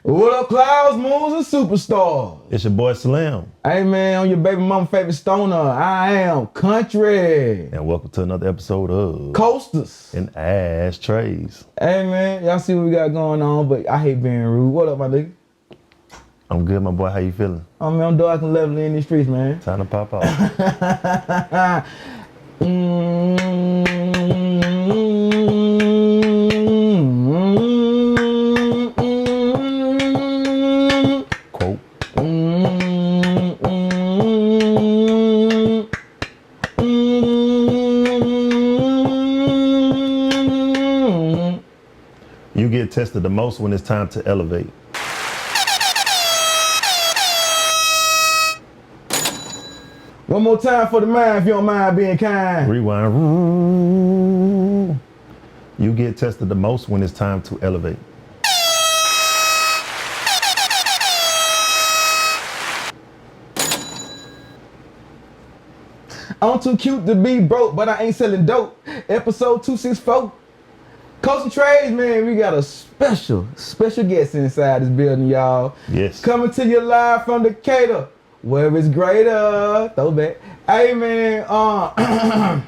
What up, clouds, moons, and superstars? It's your boy Slim. Hey, man, I'm your baby mama favorite stoner. I am Kuntry. And welcome to another episode of Coasters. and Ashtrays. Hey, man, y'all see what we got going on, but I hate being rude. What up, my nigga? I'm good, my boy. How you feeling? Oh, man, I'm dark and level in these streets, man. Time to pop off. Quote. You get tested the most when it's time to elevate. One more time for the mind, if you don't mind being kind. Rewind. You get tested the most when it's time to elevate. I'm too cute to be broke, but I ain't selling dope. Episode 264. Concentrate, man. We got a special guest inside this building, y'all. Yes. Coming to you live from Decatur, where it's greater. Throwback. Hey, man.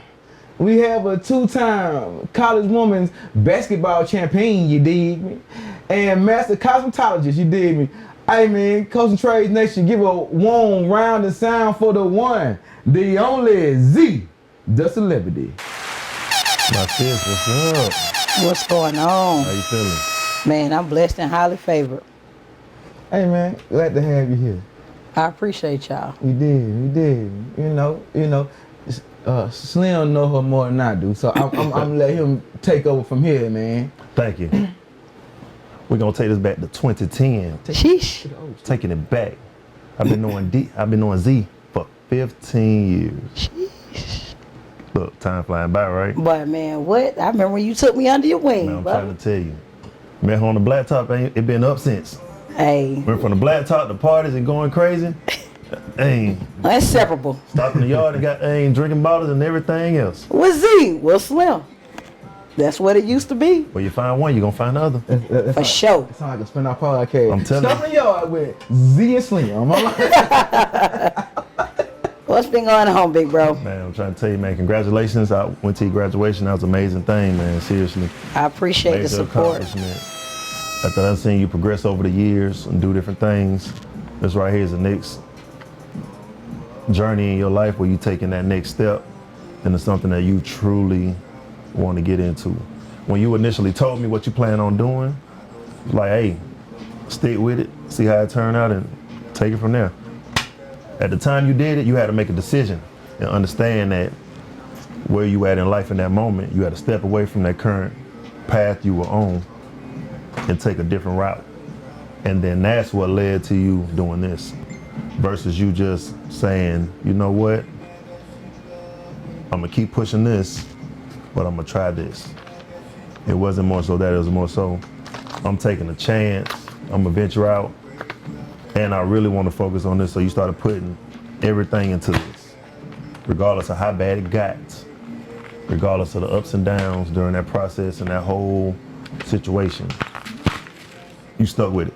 We have a two-time college women's basketball champion, you dig me? And master cosmetologist, you dig me? Hey, man, Concentrate Nation, give a warm round of sound for the one, the only Z, the celebrity. My sis, what's up? What's going on? How you feeling? Man, I'm blessed and highly favored. Hey, man, glad to have you here. I appreciate y'all. You did. You know. Slim know her more than I do, so I'm gonna let him take over from here, man. Thank you. We're gonna take this back to 2010. Sheesh. Taking it back. I've been knowing Z for 15 years. Sheesh. Look, time flying by, right? But man, what? I remember when you took me under your wing, Man, I'm bro. trying to tell you. Met her on the blacktop, it been up since. Hey, Went from the blacktop to parties and going crazy. Ain't inseparable. stopped in the yard and got drinking bottles and everything else. What's Z? Well, Slim. That's what it used to be. Well, you find one, you're gonna find the other. For sure. It sound like a spin off podcast. I'm telling Stop in the yard with Z and Slim. What's been going on, big bro? Man, I'm trying to tell you, man, congratulations. I went to your graduation. That was an amazing thing, man. Seriously. I appreciate the Major support. accomplishment. After I've seen you progress over the years and do different things, this right here is the next journey in your life where you're taking that next step into something that you truly want to get into. When you initially told me what you plan on doing, it was like, hey, stick with it, see how it turned out, and take it from there. At the time you did it, you had to make a decision and understand that where you at in life in that moment, you had to step away from that current path you were on and take a different route. And then that's what led to you doing this versus you just saying, you know what, I'm gonna keep pushing this, but I'm gonna try this. It wasn't more so that, it was more so, I'm taking a chance, I'm gonna venture out, and I really wanna focus on this. So you started putting everything into this, regardless of how bad it got, regardless of the ups and downs during that process and that whole situation. You stuck with it.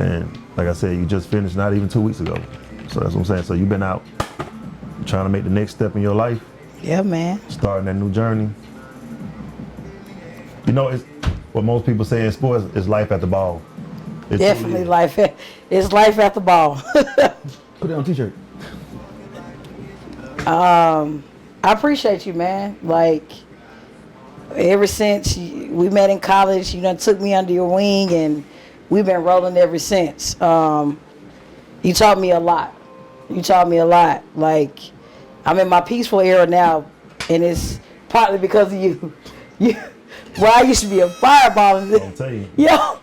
And like I said, you just finished not even 2 weeks ago. So that's what I'm saying. So you've been out trying to make the next step in your life, Yeah, man. starting that new journey. You know, it's what most people say in sports is life at the ball. It truly Definitely is. life. It's life at the ball. Put it on a t-shirt. I appreciate you, man. Like, ever since we met in college, you done took me under your wing, and we've been rolling ever since. You taught me a lot. Like, I'm in my peaceful era now, and it's partly because of you. Well, I used to be a fireball. I'll tell you. Yo,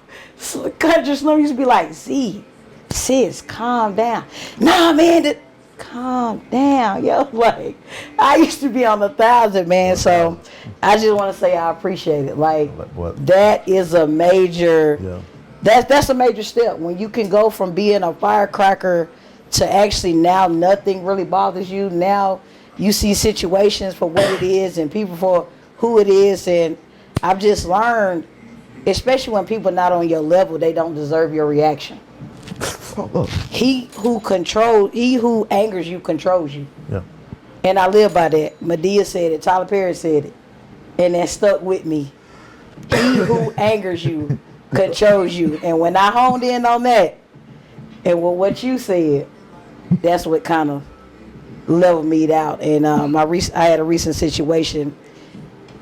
Country Slim used to be like, sis, calm down. Nah, man, calm down. Yo, like, I used to be on 1,000, man. So I just want to say I appreciate it. Like, What? that is a major, Yeah. that's a major step. When you can go from being a firecracker to actually now nothing really bothers you. Now you see situations for what it is and people for who it is. And I've just learned especially when people not on your level, they don't deserve your reaction. He who angers you controls you. Yeah. And I live by that. Medea said it, Tyler Perry said it, and that stuck with me. He who angers you controls you. And when I honed in on that, and with what you said, that's what kind of leveled me out. And I had a recent situation,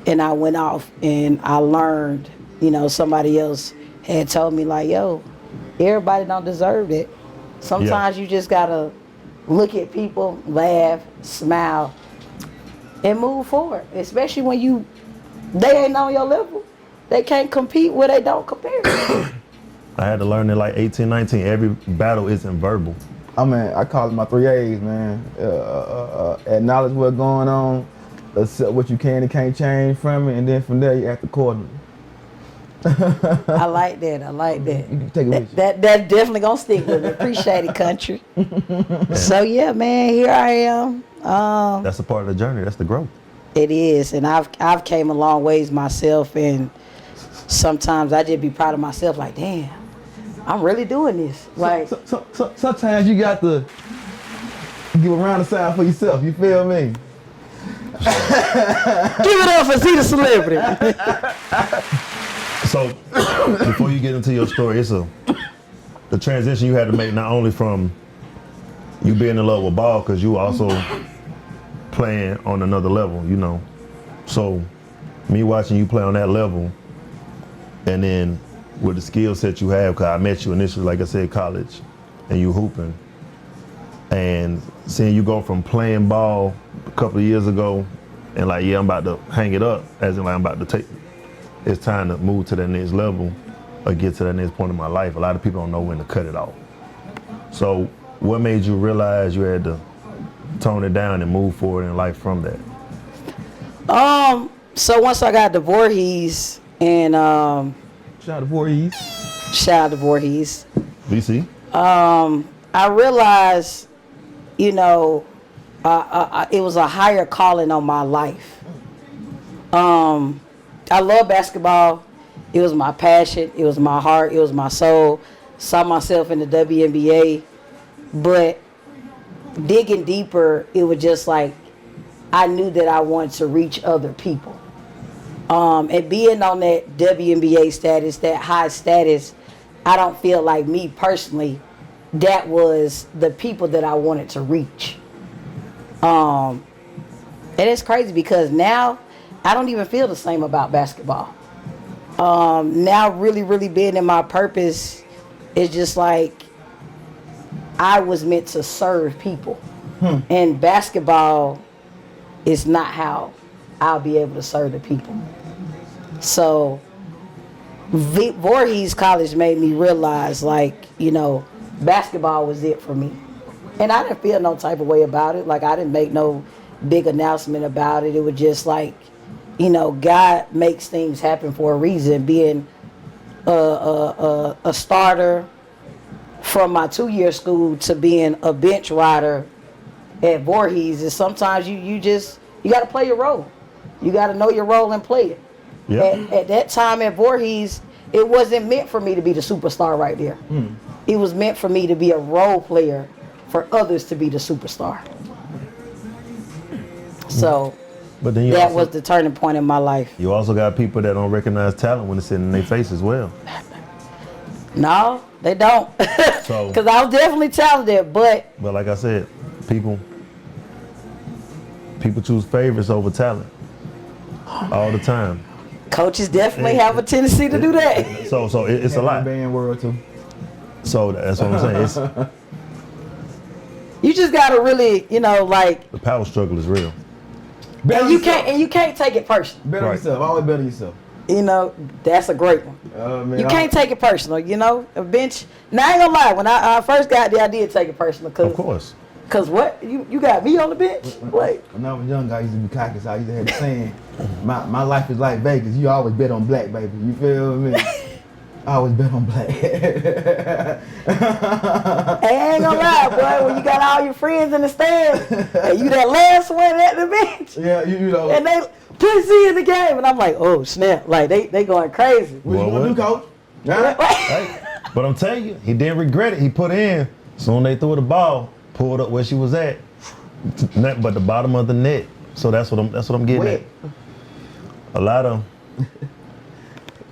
and I went off, and I learned, somebody else had told me like, yo, everybody don't deserve it. Sometimes you just gotta look at people, laugh, smile, and move forward. Especially when they ain't on your level. They can't compete where they don't compare. I had to learn at like 18, 19. Every battle isn't verbal. I call it my 3 A's, man. Acknowledge what's going on, accept what you can and can't change from it, and then from there you act accordingly. I like that. You can take it with you. That definitely gonna stick with me. Appreciate it, country. So yeah, man, here I am. That's a part of the journey. That's the growth. It is, and I've came a long ways myself, and sometimes I just be proud of myself. Like, damn, I'm really doing this. Like, sometimes you got to give a round of sound for yourself. You feel me? Give it up for See the Celebrity. So, before you get into your story, it's the transition you had to make not only from you being in love with ball, because you also playing on another level, So, me watching you play on that level, and then with the skill set you have, because I met you initially, like I said, college, and you hooping, and seeing you go from playing ball a couple of years ago, and like, yeah, I'm about to hang it up, as in like I'm about to it's time to move to that next level or get to that next point in my life. A lot of people don't know when to cut it off. So what made you realize you had to tone it down and move forward in life from that? So once I got to Voorhees and Shout out to Voorhees. VC? I realized, it was a higher calling on my life. I love basketball. It was my passion. It was my heart. It was my soul. Saw myself in the WNBA. But digging deeper, it was just like I knew that I wanted to reach other people. And being on that WNBA status, that high status, I don't feel like me personally, that was the people that I wanted to reach. And it's crazy because now I don't even feel the same about basketball. Now really, really being in my purpose is just like I was meant to serve people. And basketball is not how I'll be able to serve the people. So Voorhees College made me realize basketball was it for me. And I didn't feel no type of way about it. Like I didn't make no big announcement about it. It was just like, God makes things happen for a reason. Being a starter from my 2-year school to being a bench rider at Voorhees is sometimes you got to play your role. You got to know your role and play it. Yep. At that time at Voorhees, it wasn't meant for me to be the superstar right there. It was meant for me to be a role player for others to be the superstar. So but then that was the turning point in my life. You also got people that don't recognize talent when it's in their face as well. No, they don't. So, because I was definitely talented, but like I said, people choose favorites over talent all the time. Coaches definitely have a tendency to do that. So it's a lot. Band world too. So that's what I'm saying. You just gotta really, the power struggle is real. And you can't take it personal. Better yourself. Always better yourself. That's a great one. Man, you can't take it personal. A bench. Now I ain't gonna lie. When I first got there, I did take it personal. Of course. Cause what you got me on the bench? Like when I was young, I used to be cocky, so I used to have the saying, "My life is like Vegas. You always bet on black, baby. You feel me? I always bet on black." Hey, I ain't gonna lie, boy. When you got all your friends in the stands, and you that last one at the bench, yeah, you know. And JC in the game, and I'm like, oh snap, like they going crazy. What you gonna do, coach? Huh? Hey, but I'm telling you, he didn't regret it. He put in. Soon they threw the ball, pulled up where she was at, nothing but the bottom of the net. So that's what I'm getting Wet. at. A lot of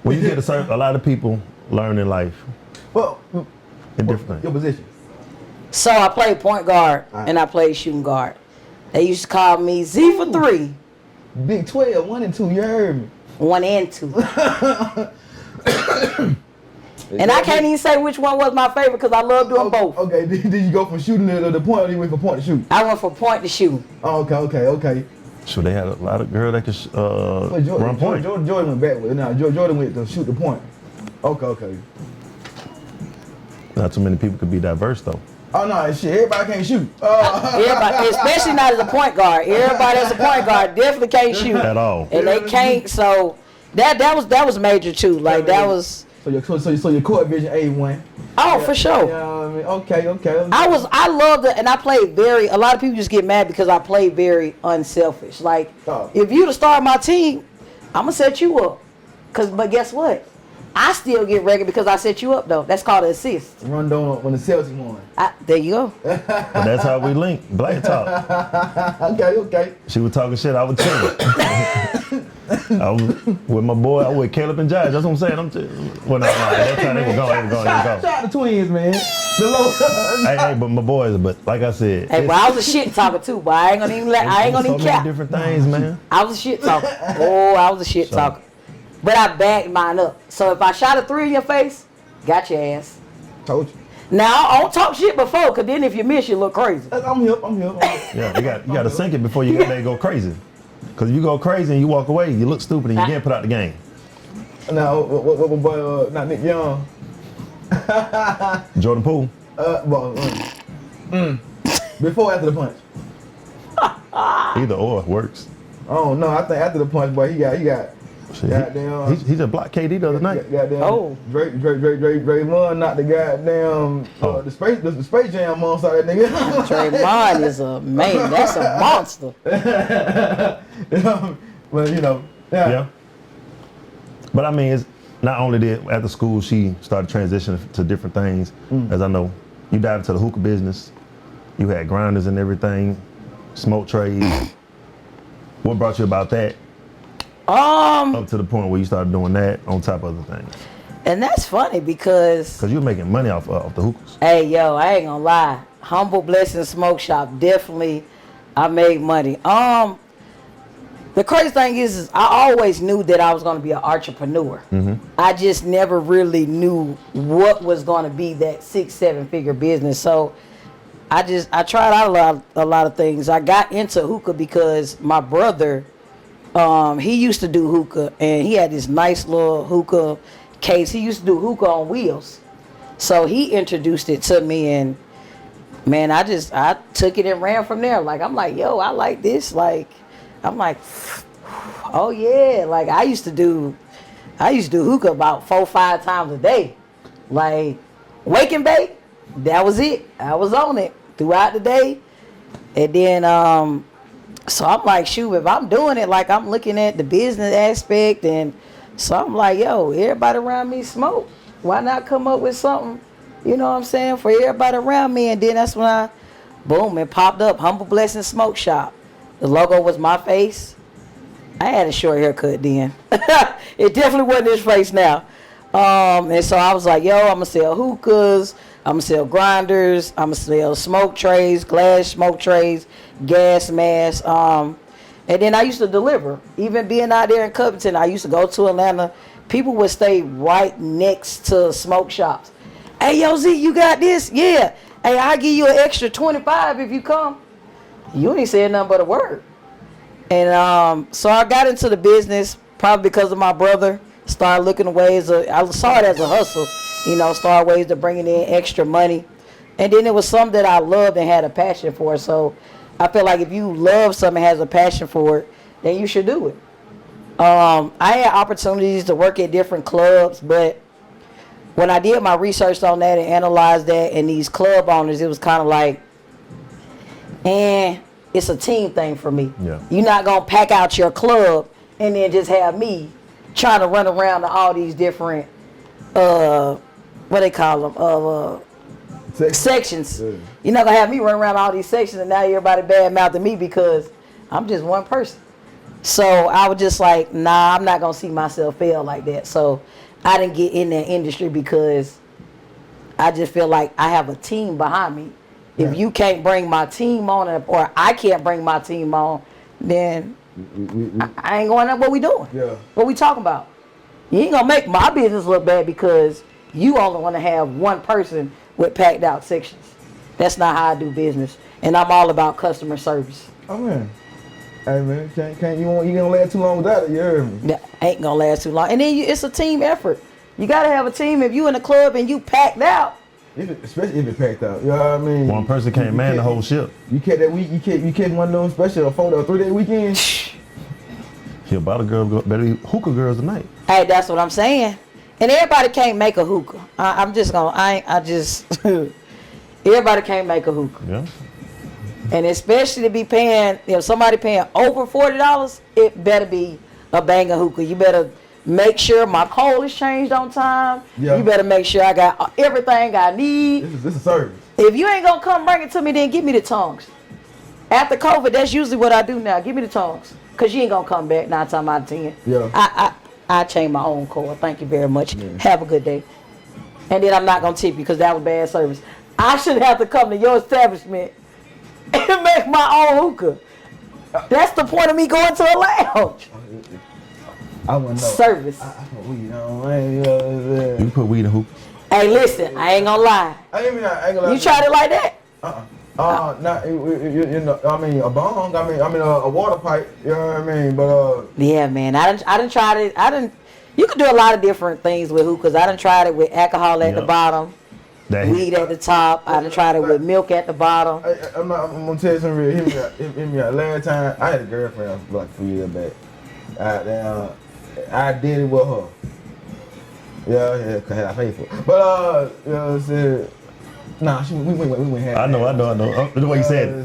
when you get a lot of people learn in life Well, in different your things. position. So I played point guard All right. and I played shooting guard. They used to call me Z for 3, Big 12, 1 and 2. You heard me. 1 and 2. And I can't even say which one was my favorite because I love doing both. Okay, did you go from shooting to the point, or you went from point to shoot? I went from point to shoot. Oh, okay. So they had a lot of girls that could Well, run point. Jordan went back with it. Now Jordan went to shoot the point. Okay. Not too many people could be diverse though. Oh no, shit, everybody can't shoot. Everybody, especially not as a point guard. Everybody as a point guard definitely can't shoot At all. and they can't. So that was major too. Like that was. So your court vision A1. Oh, for sure. Yeah, I mean, okay. I loved it, and I played a lot of people just get mad because I played very unselfish. Like, Oh. if you the star of my team, I'm going to set you up. But guess what? I still get record because I set you up, though. That's called an assist. Run down when the Celtics won. There you go. But that's how we link. Black talk. Okay. She was talking shit, I was chilling. I was with my boy, I was with Caleb and Josh. That's what I'm saying. Well, no, that time they were going. Shout out the twins, man. The low. Hey, but my boys, but like I said, Hey, well, I was a shit talker, too, but I ain't going to even so many cap. different things, man. I was a shit talker. Oh, I was a shit talker. But I backed mine up. So if I shot a 3 in your face, got your ass. Told you. Now, I don't talk shit before, because then if you miss, you look crazy. I'm here. Yeah, you got to sink it before you get there and go crazy. Because if you go crazy and you walk away, you look stupid and you get put out the game. Now, what my boy, not Nick Young. Jordan Poole. Before or after the punch? Either or works. Oh no, I think after the punch, boy, he got Shit, goddamn. he just blocked KD the other night. Goddamn. Oh. Draymond knocked the goddamn the Space Jam monster out that nigga. Draymond is a man. That's a monster. Well, Yeah. But I mean, it's not only did after school she started transitioning to different things. As I know, you dived into the hookah business. You had grinders and everything, smoke trays. What brought you about that? Up to the point where you started doing that on top of other things. And that's funny because, Because you were making money off the hookahs. hey, yo, I ain't gonna lie. Humble Blessing Smoke Shop, definitely, I made money. The crazy thing is I always knew that I was gonna be an entrepreneur. I just never really knew what was gonna be that 6-7 figure business. So I tried out a lot of things. I got into hookah because my brother, he used to do hookah, and he had this nice little hookah case. He used to do hookah on wheels. So he introduced it to me, and man, I took it and ran from there. Like, I'm like, yo, I like this. Like, I'm like, oh yeah. Like, I used to do hookah about 4-5 times a day. Like, wake and bake, that was it. I was on it throughout the day. And then, so I'm like, shoot, if I'm doing it, like, I'm looking at the business aspect, and so I'm like, yo, everybody around me smoke. Why not come up with something, you know what I'm saying, for everybody around me? And then that's when it popped up, Humble Blessing Smoke Shop. The logo was my face. I had a short haircut then. It definitely wasn't his face now. And so I was like, yo, I'm gonna sell hookahs, I'm gonna sell grinders, I'm gonna sell smoke trays, glass smoke trays, gas masks. And then I used to deliver. Even being out there in Covington, I used to go to Atlanta. People would stay right next to smoke shops. Hey, yo, Z, you got this? Yeah. Hey, I'll give you an extra 25 if you come. You ain't saying nothing but a word. And so I got into the business probably because of my brother. Started looking at ways I saw it as a hustle, started ways to bringing in extra money. And then it was something that I loved and had a passion for. So I feel like if you love something and has a passion for it, then you should do it. I had opportunities to work at different clubs, but when I did my research on that and analyzed that, and these club owners, it was kind of like, it's a team thing for me. Yeah. You're not going to pack out your club and then just have me trying to run around to all these different, what they call them, sections. Yeah. You're not gonna have me run around all these sections and now everybody bad mouthing me because I'm just one person. So I was just like, nah, I'm not gonna see myself fail like that. So I didn't get in that industry because I just feel like I have a team behind me. Yeah. If you can't bring my team on, or I can't bring my team on, then I ain't going up. What we doing? Yeah. What we talking about? You ain't gonna make my business look bad because you only want to have one person with packed out sections. That's not how I do business, and I'm all about customer service. Oh man. Hey man, can't you gonna last too long without it? You heard me. That ain't gonna last too long. And then it's a team effort. You gotta have a team. If you in the club and you packed out, Especially if it's packed out. You know what I mean? One person can't man the whole ship. You catch that week. You catch one of those special 4 or 3 day weekends. Your bottle girl better be hookah girls tonight. hey, that's what I'm saying. And everybody can't make a hookah. I'm just gonna. I just. Everybody can't make a hookah. Yeah. And especially to be paying, if somebody paying over $40, it better be a banger hookah. You better make sure my coal is changed on time. Yeah. You better make sure I got everything I need. This is service. If you ain't gonna come bring it to me, then give me the tongs. After COVID, that's usually what I do now. Give me the tongs. Cause you ain't gonna come back 9 times out of 10. Yeah. I change my own core. Thank you very much. Yeah. Have a good day. And then I'm not gonna tip you because that was bad service. I should have to come to your establishment and make my own hookah. That's the point of me going to a lounge. I wouldn't know. Service. I put weed on. You know what I'm saying? You put weed in hookah. Hey, listen, I ain't gonna lie. I ain't gonna lie. You tried it like that? Not you know. I mean a bong. I mean a water pipe. You know what I mean? But yeah, man. I done tried it. You could do a lot of different things with hookahs. I done tried it with alcohol at the bottom, weed at the top. I done tried it with milk at the bottom. I'm gonna tell you something real. Hear me out. Last time I had a girlfriend like 3 years back. I did it with her. Yeah, cause I paid for it. But you know what I'm saying? Nah, we went half. I know. The way you said it.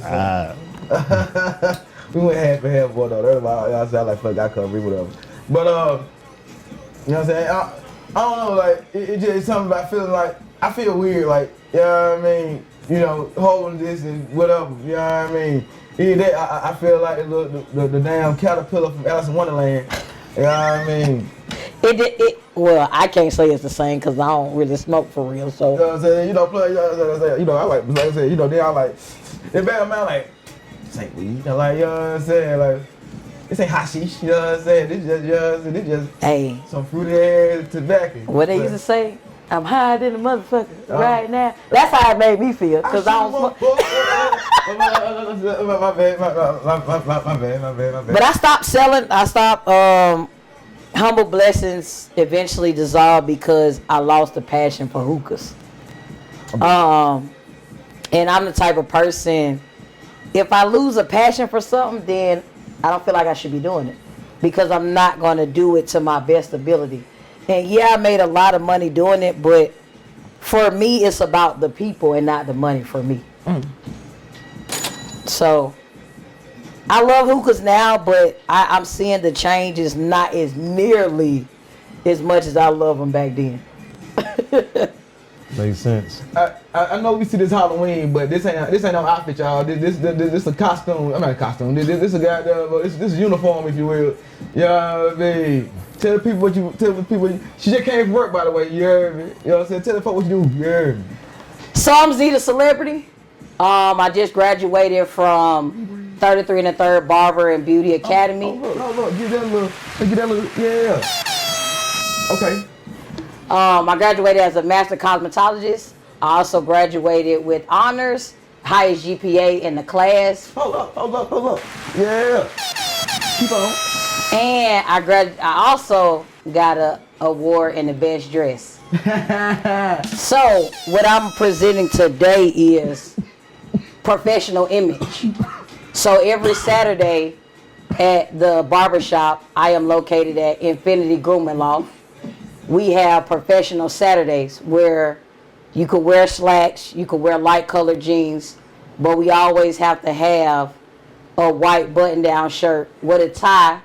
We went half and half for though. That's why I said like fuck, I could agree with them. But you know what I'm saying? I don't know, like it just something about feeling like I feel weird, like you know what I mean? You know, holding this and whatever. You know what I mean? Either that, I feel like the damn caterpillar from Alice in Wonderland. You know what I mean? Well, I can't say it's the same because I don't really smoke for real. So you know what I'm saying? You know, play. You know, I like I said. You know, then I like. It's bad, man. Like this ain't weed. You know, like you know what I'm saying? Like this ain't hashish. You know what I'm saying? This just some fruity ass tobacco. What they used to say? I'm higher than a motherfucker right now. That's how it made me feel because I don't smoke. My bad. But I stopped selling. I stopped. Humble Blessings eventually dissolved because I lost the passion for hookahs. And I'm the type of person, if I lose a passion for something, then I don't feel like I should be doing it because I'm not going to do it to my best ability. And yeah, I made a lot of money doing it, but for me, it's about the people and not the money for me. So I love hookahs now, but I'm seeing the changes not as nearly as much as I love them back then. Makes sense. I know we see this Halloween, but this ain't no outfit, y'all. This a costume. I'm not a costume. This a goddamn. This uniform, if you will. You know what I mean? Tell the people. She just came from work, by the way. You heard me? You know what I'm saying? Tell the folks what you do. You heard me? So I'm Z the Celebrity. I just graduated from 33 and 3rd Barber and Beauty Academy. Look, get that little, yeah. Okay. I graduated as a master cosmetologist. I also graduated with honors, highest GPA in the class. Hold up. Yeah. Keep on. And I also got a award in the best dress. So what I'm presenting today is professional image. So every Saturday at the barbershop, I am located at Infinity Grooming Loft. We have professional Saturdays where you could wear slacks, you could wear light colored jeans, but we always have to have a white button-down shirt with a tie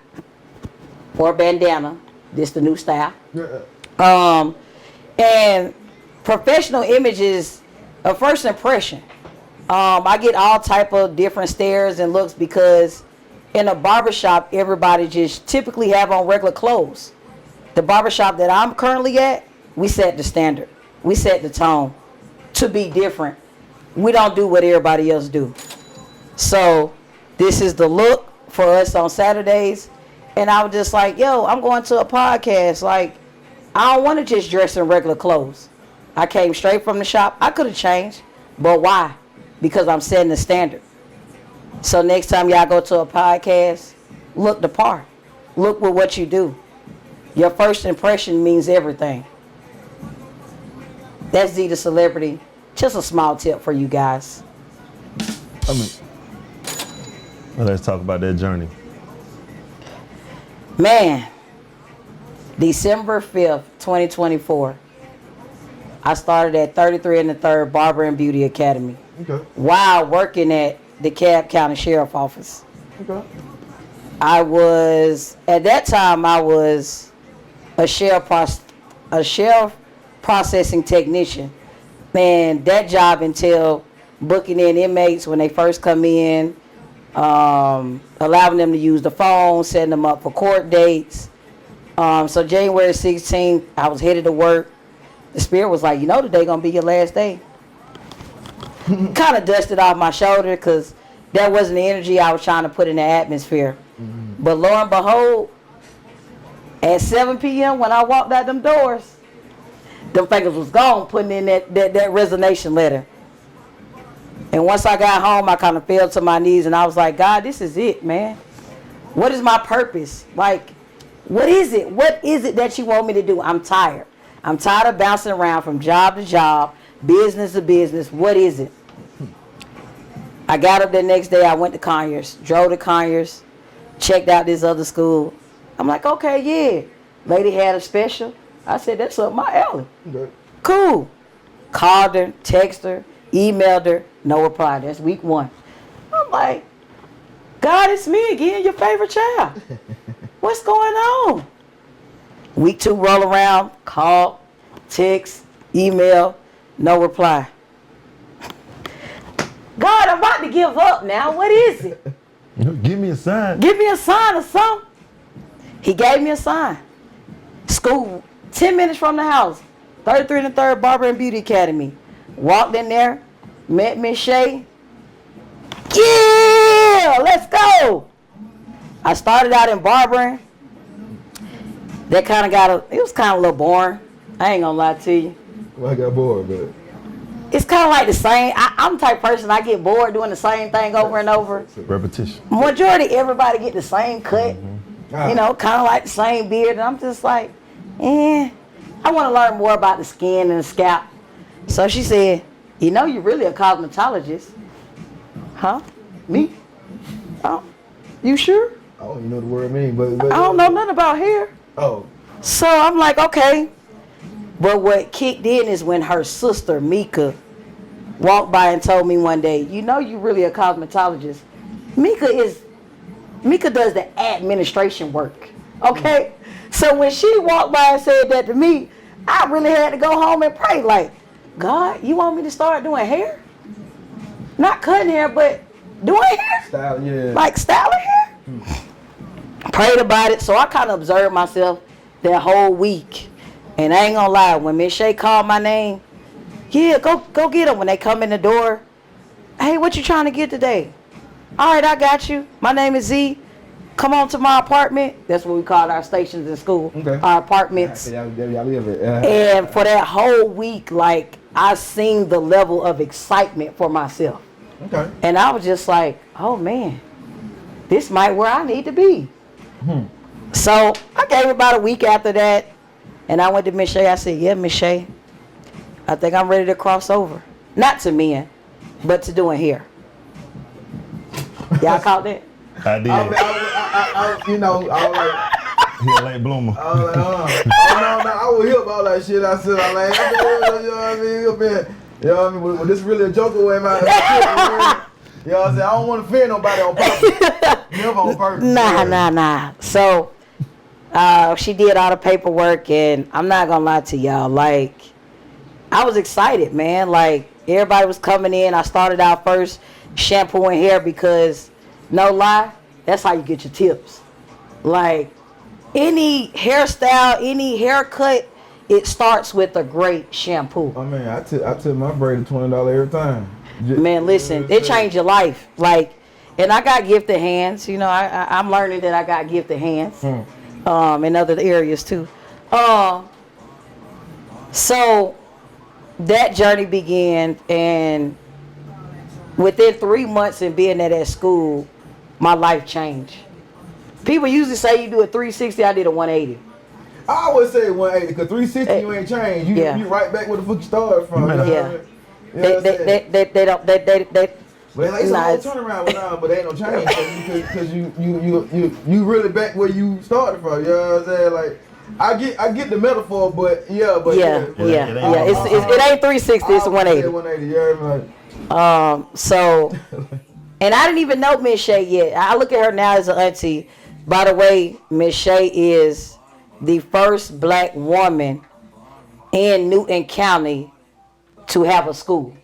or bandana. This the new style. Yeah. And professional image is a first impression. I get all type of different stares and looks because in a barbershop, everybody just typically have on regular clothes. The barbershop that I'm currently at, we set the standard. We set the tone to be different. We don't do what everybody else do. So this is the look for us on Saturdays. And I was just like, yo, I'm going to a podcast. Like, I don't want to just dress in regular clothes. I came straight from the shop. I could have changed, but why? Because I'm setting the standard. So next time y'all go to a podcast, look the part. Look with what you do. Your first impression means everything. That's Z the Celebrity. Just a small tip for you guys. I mean, well, let's talk about that journey. Man, December 5th, 2024, I started at 33 and the 3rd Barber and Beauty Academy Okay. while working at the Cobb County Sheriff Office. Okay. At that time, I was a sheriff processing technician. Man, that job entailed booking in inmates when they first come in, allowing them to use the phone, setting them up for court dates. So January 16th, I was headed to work. The spirit was like, today gonna be your last day. Kind of dusted off my shoulder because that wasn't the energy I was trying to put in the atmosphere. But lo and behold, at 7 p.m. when I walked out them doors, them fingers was gone putting in that resignation letter. And once I got home, I kind of fell to my knees and I was like, God, this is it, man. What is my purpose? Like, what is it? What is it that you want me to do? I'm tired. I'm tired of bouncing around from job to job, business to business. What is it? I got up the next day. I went to Conyers, drove to Conyers, checked out this other school. I'm like, okay, yeah. Lady had a special. I said, that's up my alley. Okay. Cool. Called her, texted her, emailed her, no reply. That's week 1. I'm like, God, it's me again, your favorite child. What's going on? Week 2 roll around, call, text, email, no reply. God, I'm about to give up now. What is it? Give me a sign. Give me a sign or something. He gave me a sign. School, 10 minutes from the house. 33 and the 3rd Barber and Beauty Academy. Walked in there, met Miss Shay. Yeah, let's go. I started out in barbering. That kind of it was kind of a little boring. I ain't gonna lie to you. Well, I got bored, but It's kind of like the same. I'm the type of person, I get bored doing the same thing over and over. Repetition. Majority everybody get the same cut. Ah. Kind of like the same beard. And I'm just like, I want to learn more about the skin and the scalp. So she said, you're really a cosmetologist. Huh? Me? Oh, you sure? I don't even know the word mean, but I don't know nothing about hair. Oh, So I'm like, okay. But what kicked in is when her sister, Mika, walked by and told me one day, you really a cosmetologist. Mika does the administration work. Okay? So when she walked by and said that to me, I really had to go home and pray. Like, God, you want me to start doing hair? Not cutting hair, but doing hair? style, yeah. Like styling hair? Prayed about it. So I kind of observed myself that whole week. And I ain't gonna lie, when Miss Shay called my name, yeah, go get them. When they come in the door, hey, what you trying to get today? All right, I got you. My name is Z. Come on to my apartment. That's what we call our stations in school. Okay. Our apartments. Y'all live it. And for that whole week, like, I seen the level of excitement for myself. Okay. And I was just like, oh man, this might where I need to be. So I gave about a week after that, and I went to Miss Shay. I said, yeah, Miss Shay, I think I'm ready to cross over. Not to men, but to doing hair. Y'all caught that? I did. I was like, He a late bloomer. I was like, no, I was hip all that shit. I said, I'm like, you know what I mean? You know what I mean? Was this really a joke away, man? You know what I'm saying? I don't want to offend nobody on purpose. Never on purpose. Nah. So She did all the paperwork, and I'm not gonna lie to y'all, like, I was excited, man. Like, everybody was coming in. I started out first shampooing hair because, no lie, that's how you get your tips. Like, any hairstyle, any haircut, it starts with a great shampoo. I mean, I took my braid to $20 every time. Man, listen, it changed your life. Like, and I got gifted hands. You know, I'm learning that I got gifted hands. In other areas too. So that journey began, and within 3 months of being at school, my life changed. People usually say you do a 360. I did a 180. I always say 180 because 360 you ain't changed. You right back where the fuck you started from. They don't. But it's a whole turnaround now, but there ain't no change because you really back where you started from. You know what I'm saying? Like, I get the metaphor, but it ain't 360. It's 180. 180. Yeah, so, and I didn't even know Miss Shay yet. I look at her now as an auntie. By the way, Miss Shay is the first black woman in Newton County to have a school.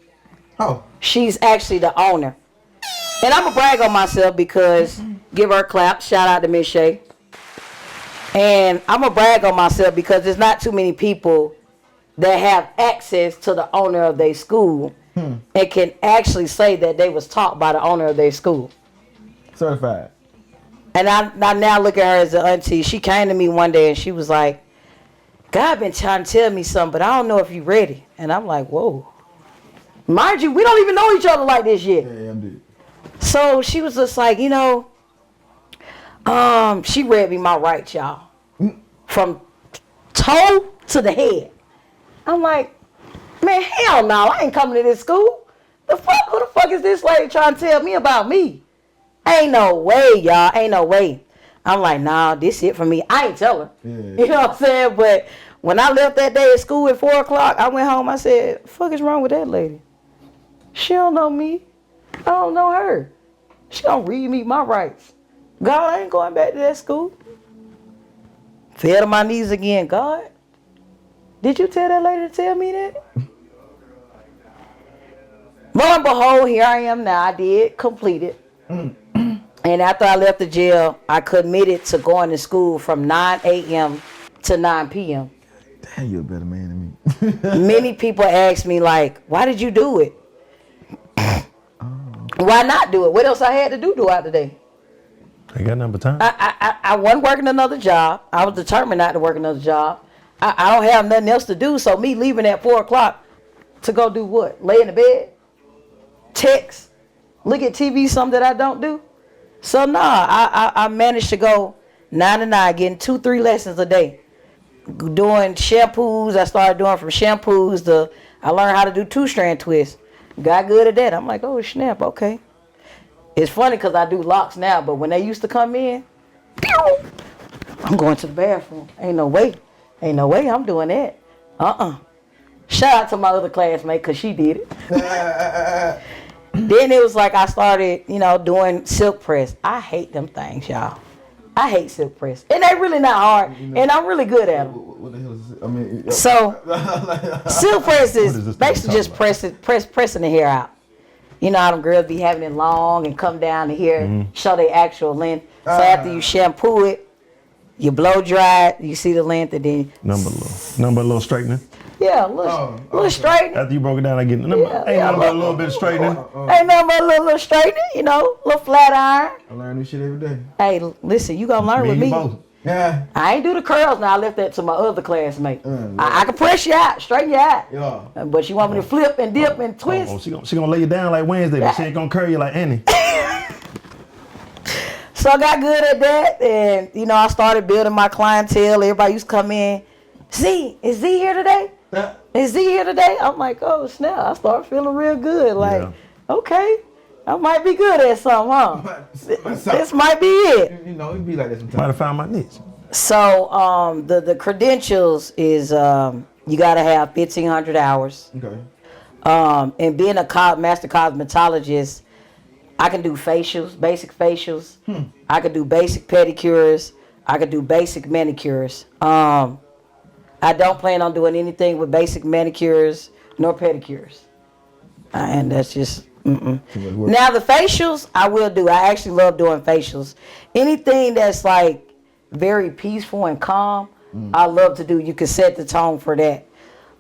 Oh. She's actually the owner. And I'm going to brag on myself because, give her a clap, shout out to Miss Shay. And I'm going to brag on myself because there's not too many people that have access to the owner of their school and can actually say that they was taught by the owner of their school. Certified. And I now look at her as an auntie. She came to me one day and she was like, God been trying to tell me something, but I don't know if you ready. And I'm like, whoa. Mind you, we don't even know each other like this yet. Yeah, I'm dead. So she was just like, she read me my rights, y'all. From toe to the head. I'm like, man, hell no, I ain't coming to this school. Who the fuck is this lady trying to tell me about me? Ain't no way, y'all. Ain't no way. I'm like, nah, this it for me. I ain't tell her. Yeah. You know what I'm saying? But when I left that day at school at 4 o'clock, I went home. I said, fuck is wrong with that lady? She don't know me. I don't know her. She don't read me my rights. God, I ain't going back to that school. Fell to my knees again. God, did you tell that lady to tell me that? Lo and behold, here I am now. I did complete it. And after I left the jail, I committed to going to school from 9 a.m. to 9 p.m. Damn, you're a better man than me. Many people ask me, like, why did you do it? Why not do it? What else I had to do throughout the day? I got number time. I wasn't working another job. I was determined not to work another job. I don't have nothing else to do. So me leaving at 4 o'clock to go do what? Lay in the bed? Text? Look at TV, something that I don't do? So I managed to go 9 to 9, getting 2-3 lessons a day. Doing shampoos. I started doing from shampoos to, I learned how to do 2-strand twists. Got good at that. I'm like, oh snap, okay. It's funny because I do locks now, but when they used to come in, I'm going to the bathroom. Ain't no way I'm doing that. Shout out to my other classmate because she did it. Then it was like I started, doing silk press. I hate them things, y'all. I hate silk press. And they really not hard, and I'm really good at them. What the hell is it? I mean, so silk press is basically just pressing the hair out. You know how them girls be having it long and come down to here, show their actual length. So after you shampoo it, you blow dry it, you see the length, and then number a little straightening. Yeah, a little straightening. After you broke it down, I get ain't nothing but a little bit of straightening. Ain't nothing but a little straightening, little flat iron. I learn new shit every day. Hey, listen, you gonna learn with me. Yeah. I ain't do the curls now. I left that to my other classmate. I can press you out, straighten you out. Yeah. But you want me to flip and dip and twist? She gonna lay you down like Wednesday, but she ain't gonna curl you like Annie. So I got good at that, and I started building my clientele. Everybody used to come in. Is Z here today? Is Z here today? I'm like, oh snap! I started feeling real good. Like, okay, I might be good at something, huh? This might be it. It be like that sometimes. Might have found my niche. So the credentials is you gotta have 1,500 hours. Okay. And being a master cosmetologist, I can do facials, basic facials. I can do basic pedicures. I could do basic manicures. I don't plan on doing anything with basic manicures nor pedicures. And that's just, Now the facials, I will do. I actually love doing facials. Anything that's like very peaceful and calm, I love to do. You can set the tone for that.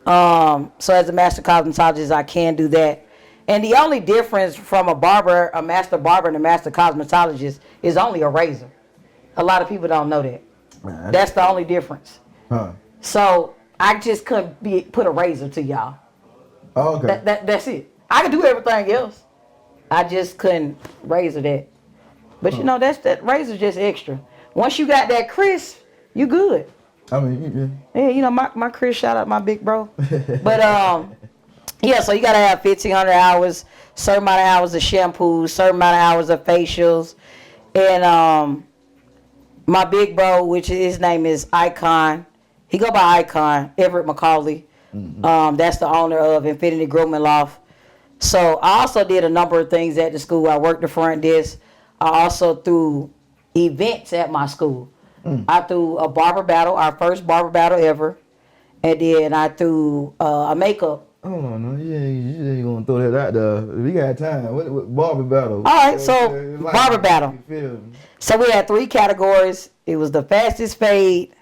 So as a master cosmetologist, I can do that. And the only difference from a master barber and a master cosmetologist is only a razor. A lot of people don't know that. That's the only difference. Huh. So I just couldn't put a razor to y'all. Oh, okay. That's it. I could do everything else. I just couldn't razor that. But you know, that razor's just extra. Once you got that crisp, you good. I mean, Yeah, you know, my Chris, shout out my big bro. But yeah, so you gotta have 1,500 hours, certain amount of hours of shampoos, certain amount of hours of facials, and my big bro, which his name is Icon. He go by Icon, Everett McCauley. That's the owner of Infinity Grooming Loft. So I also did a number of things at the school. I worked the front desk. I also threw events at my school. I threw a barber battle, our first barber battle ever, and then I threw a makeup. hold on, no, you ain't gonna throw that out there. We got time. What barber battle? All right, so barber battle. You feel me? So we had 3 categories. It was the fastest fade,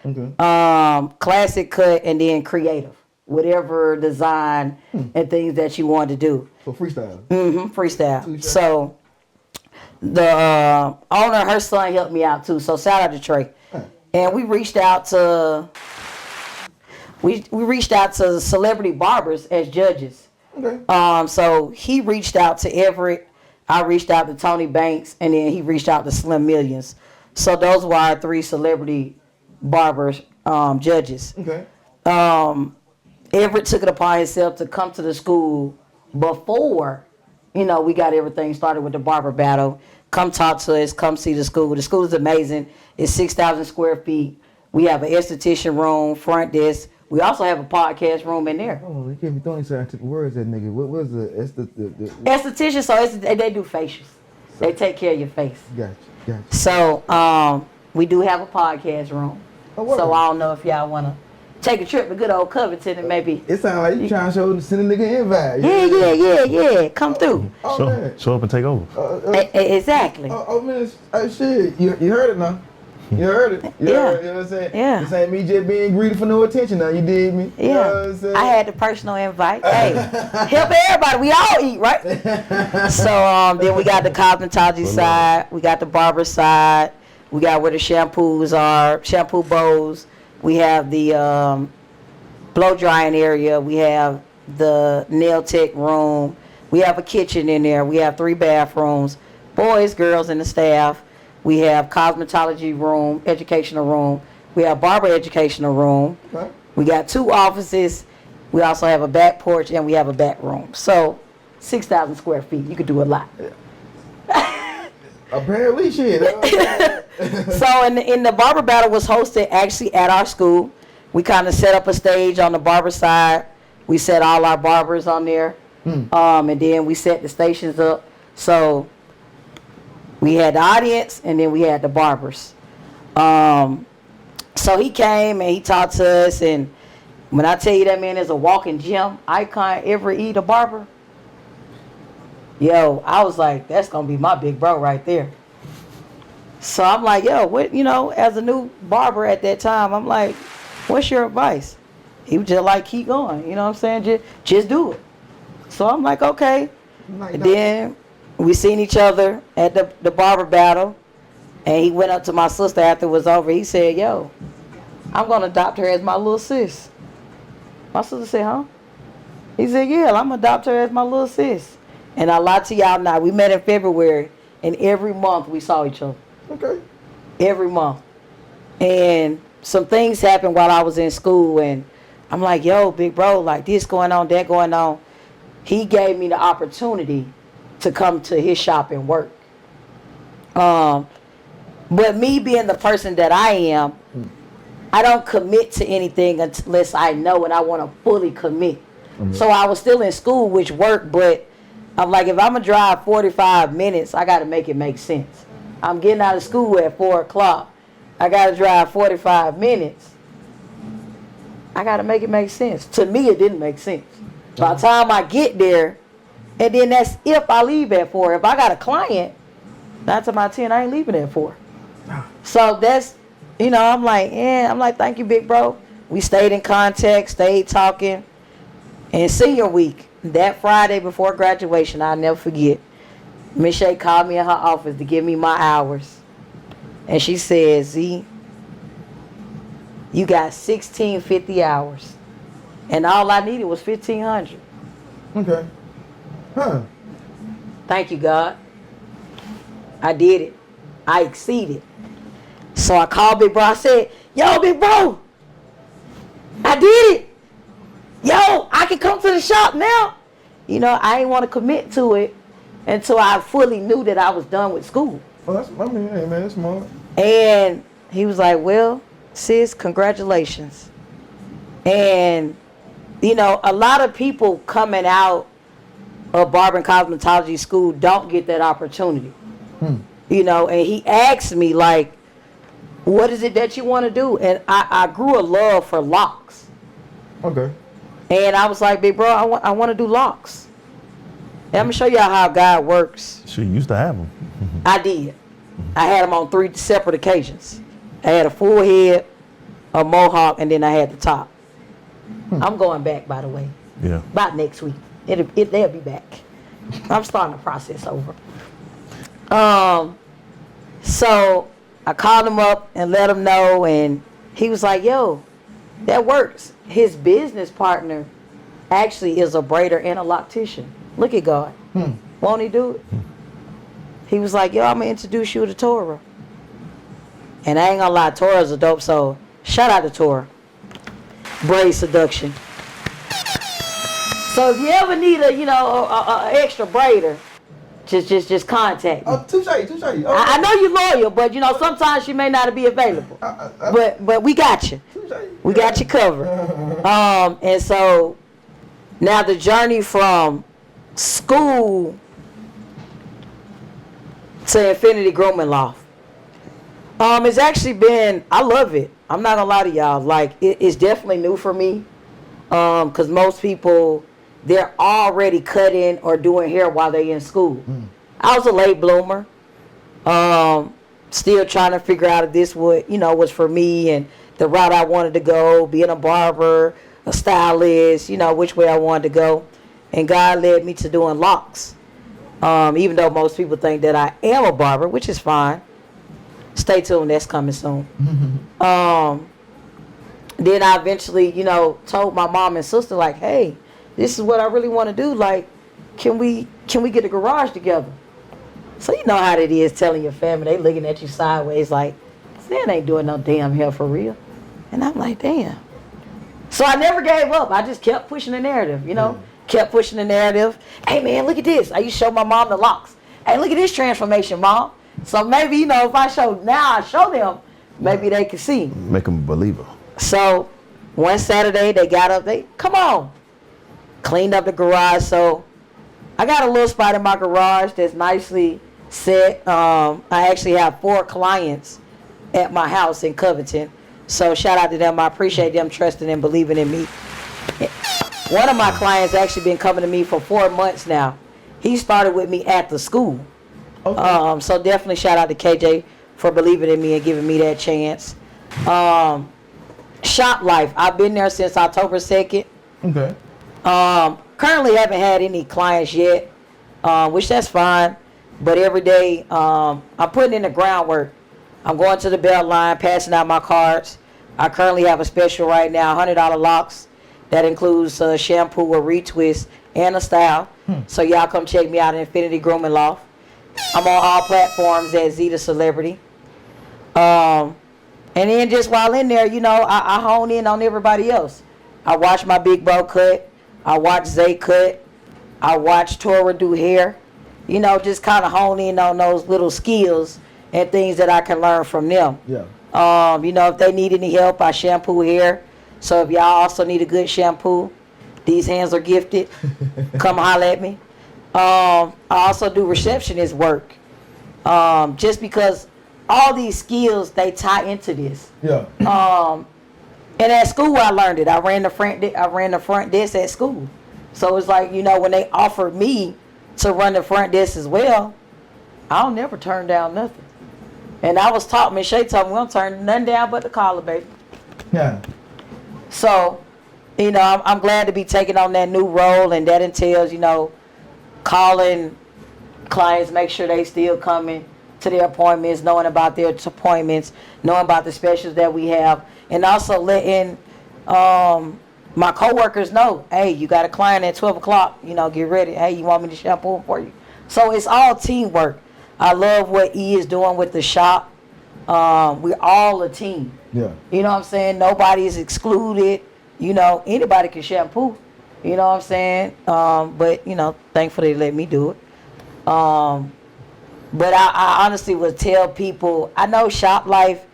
Okay. classic cut, and then creative. Whatever design and things that you wanted to do. For freestyle. Freestyle. So the owner, her son helped me out too. So shout out to Trey. And we reached out to celebrity barbers as judges. Okay. So he reached out to Everett. I reached out to Tony Banks, and then he reached out to Slim Millions. So those were our 3 celebrity barbers judges. Okay. Everett took it upon himself to come to the school before, you know, we got everything started with the barber battle. Come talk to us, come see the school. The school is amazing. It's 6,000 square feet. We have an esthetician room, front desk. We also have a podcast room in there. Oh, you can't be throwing scientific words at nigga. What was the Esthetician, so they do facials. They take care of your face. Gotcha. So we do have a podcast room. Oh, what? So I don't know if y'all want to take a trip to good old Covington and maybe. It sounds like you trying to send a nigga an invite. Yeah. Come through. Oh, man. Show up and take over. Exactly. Man, shit. You heard it now. You heard it. You know what I'm saying? Yeah. This ain't me just being greedy for no attention now. You dig me? Yeah. You know what I'm saying? I had the personal invite. Hey, help everybody. We all eat, right? So then we got the cosmetology side. We got the barber side. We got where the shampoos are, shampoo bowls. We have the blow drying area. We have the nail tech room. We have a kitchen in there. We have 3 bathrooms, boys, girls, and the staff. We have cosmetology room, educational room. We have barber educational room. Okay. We got 2 offices. We also have a back porch and we have a back room. So 6,000 square feet. You could do a lot. Apparently, shit. So in the barber battle was hosted actually at our school. We kind of set up a stage on the barber side. We set all our barbers on there. And then we set the stations up. So we had the audience and then we had the barbers. So he came and he talked to us, and when I tell you that man is a walking gym, Icon Everett E. the barber, yo, I was like, that's gonna be my big bro right there. So I'm like, yo, what, you know, as a new barber at that time, I'm like, what's your advice? He was just like, keep going, you know what I'm saying? Just do it. So I'm like, okay. And then we seen each other at the barber battle, and he went up to my sister after it was over. He said, yo, I'm gonna adopt her as my little sis. My sister said, huh? He said, yeah, I'm gonna adopt her as my little sis. And I lie to y'all now, we met in February, and every month we saw each other. Okay. Every month. And some things happened while I was in school, and I'm like, yo, big bro, like this going on, that going on. He gave me the opportunity to come to his shop and work. But me being the person that I am, I don't commit to anything unless I know and I want to fully commit. So I was still in school, which worked, but I'm like, if I'm going to drive 45 minutes, I got to make it make sense. I'm getting out of school at 4 o'clock. I gotta drive 45 minutes. I gotta make it make sense. To me, it didn't make sense. By the time I get there, and then that's if I leave at 4. If I got a client, 9 to my 10, I ain't leaving at 4. So that's, I'm like, thank you, big bro. We stayed in contact, stayed talking. And senior week, that Friday before graduation, I'll never forget. Miss Shay called me in her office to give me my hours. And she said, Z, you got 1,650 hours. And all I needed was 1,500. Okay. Huh. Thank you, God. I did it. I exceeded. So I called Big Bro. I said, yo, Big Bro, I did it. Yo, I can come to the shop now. I didn't want to commit to it until I fully knew that I was done with school. Well, hey man, that's smart. And he was like, well, sis, congratulations. And, a lot of people coming out of barber and cosmetology school don't get that opportunity. And he asked me, like, what is it that you want to do? And I grew a love for locks. Okay. And I was like, big bro, I want to do locks. And I'm going to show y'all how God works. She used to have them. I did. I had them on 3 separate occasions. I had a full head, a mohawk, and then I had the top. I'm going back, by the way. Yeah. About next week. They'll be back. I'm starting the process over. So I called him up and let him know, and he was like, yo, that works. His business partner actually is a braider and a loctician. Look at God. Won't he do it? He was like, yo, I'm going to introduce you to Torah. And I ain't going to lie, Torah's a dope soul. Shout out to Torah. Braid seduction. So if you ever need a extra braider, just contact me. Oh, touche. I know you're loyal, but sometimes she may not be available. But we got you. We got you covered. And so now the journey from school to Infinity Grooming Loft. It's actually been, I love it. I'm not gonna lie to y'all. Like, it's definitely new for me. Cause most people, they're already cutting or doing hair while they're in school. I was a late bloomer. Still trying to figure out if this was for me and the route I wanted to go, being a barber, a stylist, which way I wanted to go. And God led me to doing locks. Even though most people think that I am a barber, which is fine. Stay tuned, that's coming soon. Then I eventually, told my mom and sister, like, hey, this is what I really want to do. Like, can we get a garage together? So you know how it is telling your family, they looking at you sideways like, Stan ain't doing no damn hair for real. And I'm like, damn. So I never gave up. I just kept pushing the narrative, kept pushing the narrative. Hey man, look at this. I used to show my mom the locks. Hey, look at this transformation, Mom. So maybe, if I show them, maybe they can see. Make them a believer. So one Saturday they got up, come on. Cleaned up the garage. So I got a little spot in my garage that's nicely set. I actually have 4 clients at my house in Covington. So shout out to them. I appreciate them trusting and believing in me. One of my clients actually been coming to me for 4 months now. He started with me at the school. Okay. So definitely shout out to KJ for believing in me and giving me that chance. Shop Life, I've been there since October 2nd. Okay. Currently haven't had any clients yet, which that's fine. But every day, I'm putting in the groundwork. I'm going to the belt line, passing out my cards. I currently have a special right now, $100 locks. That includes a shampoo, a retwist, and a style. So y'all come check me out at Infinity Grooming Loft. I'm on all platforms at Z the Celebrity. And then just while in there, I hone in on everybody else. I watch my big bro cut. I watch Zay cut. I watch Tora do hair. Just kind of hone in on those little skills and things that I can learn from them. Yeah. If they need any help, I shampoo hair. So if y'all also need a good shampoo, these hands are gifted. Come holler at me. I also do receptionist work. Just because all these skills, they tie into this. Yeah. And at school, I learned it. I ran the front desk at school. So it's like, you know, when they offered me to run the front desk as well, I'll never turn down nothing. And I was taught, Miss Shay told me, we don't turn nothing down but the collar, baby. Yeah. So, you know, I'm glad to be taking on that new role, and that entails, you know, calling clients, make sure they still coming to their appointments, knowing about their appointments, knowing about the specials that we have, and also letting my coworkers know, hey, you got a client at 12 o'clock, you know, get ready. Hey, you want me to shampoo him for you? So it's all teamwork. I love what E is doing with the shop. We're all a team. Yeah. You know what I'm saying? Nobody is excluded. You know, anybody can shampoo. You know what I'm saying? But, you know, thankfully they let me do it. But I honestly would tell people, I know shop life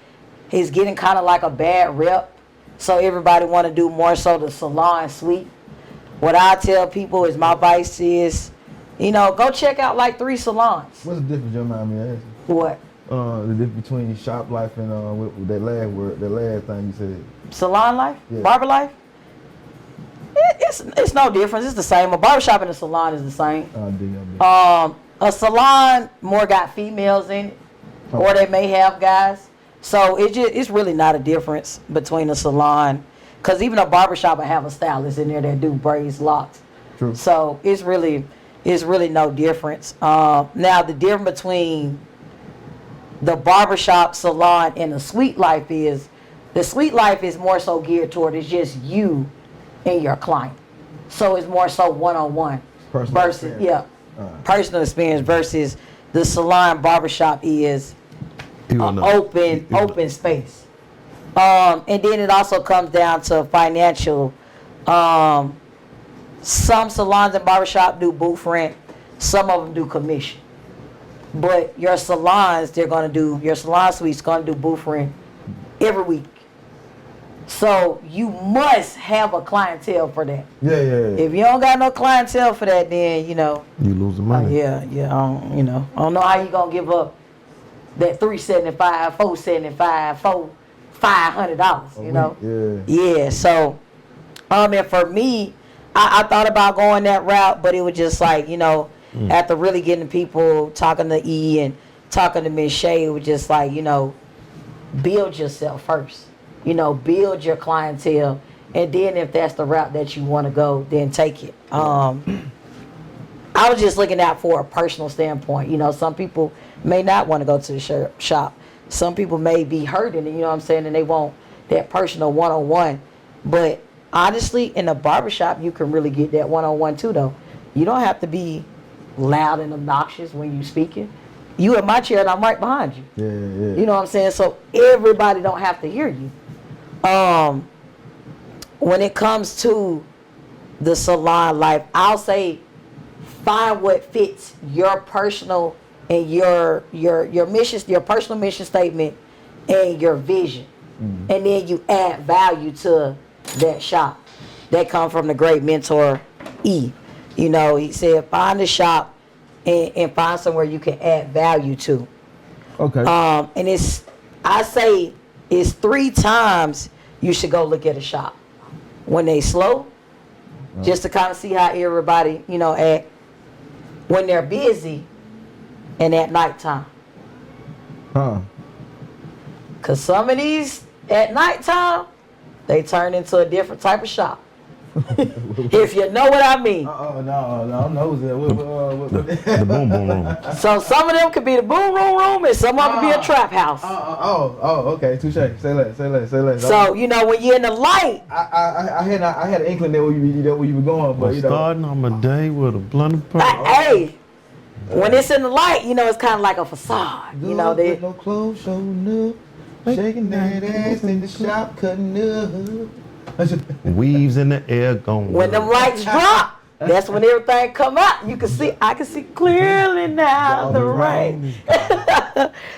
is getting kind of like a bad rep. So everybody want to do more so the salon suite. What I tell people is, my advice is, you know, go check out like 3 salons. What's the difference, you mind me asking? What? The difference between shop life and with that last word, that last thing you said. Salon life? Yeah. Barber life? It's no difference. It's the same. A barbershop and a salon is the same. A salon more got females in it, or they may have guys. So it's really not a difference between a salon, because even a barbershop will have a stylist in there that do braids, locks. True. So it's really no difference. Now the difference between the barbershop, salon, and the sweet life is, the sweet life is more so geared toward, it's just you and your client. So it's more so one-on-one versus personal experience versus the salon barbershop is open space. And then it also comes down to financial. Some salons and barbershop do booth rent. Some of them do commission. But your salons, your salon suite's gonna do booth rent every week. So you must have a clientele for that. Yeah. If you don't got no clientele for that, then, you know, You lose the money. I don't know how you gonna give up that $375, $475, $500. You know. Yeah. So, and for me, I thought about going that route, but it was just like, you know, after really getting people, talking to E and talking to Miss Shay, it was just like, you know, build yourself first. You know, build your clientele, and then if that's the route that you want to go, then take it. I was just looking out for a personal standpoint. You know, some people may not want to go to the shop. Some people may be hurting, you know what I'm saying, and they want that personal one-on-one. But honestly, in a barbershop, you can really get that one-on-one too, though. You don't have to be loud and obnoxious when you speaking. You in my chair and I'm right behind you. Yeah. You know what I'm saying? So everybody don't have to hear you. When it comes to the salon life, I'll say find what fits your personal and your mission, your personal mission statement, and your vision, and then you add value to that shop. That come from the great mentor E. You know, he said find a shop and find somewhere you can add value to. Okay. And I say it's 3 times you should go look at a shop. When they slow, just to kind of see how everybody, you know, act. When they're busy, and at nighttime. Cause some of these at nighttime, they turn into a different type of shop. If you know what I mean. No, The boom boom room. So some of them could be the boom room, and some of them be a trap house. Okay, touche. Say less. So you know when you're in the light. I had an inkling that where you were going, but you know. Starting on my day with a blunt of Hey, when it's in the light, you know it's kind of like a facade. You know they. No clothes showing up, shaking that ass in the shop, cutting up. weaves in the air going. When them lights drop, that's when everything come out. I can see clearly now the rain.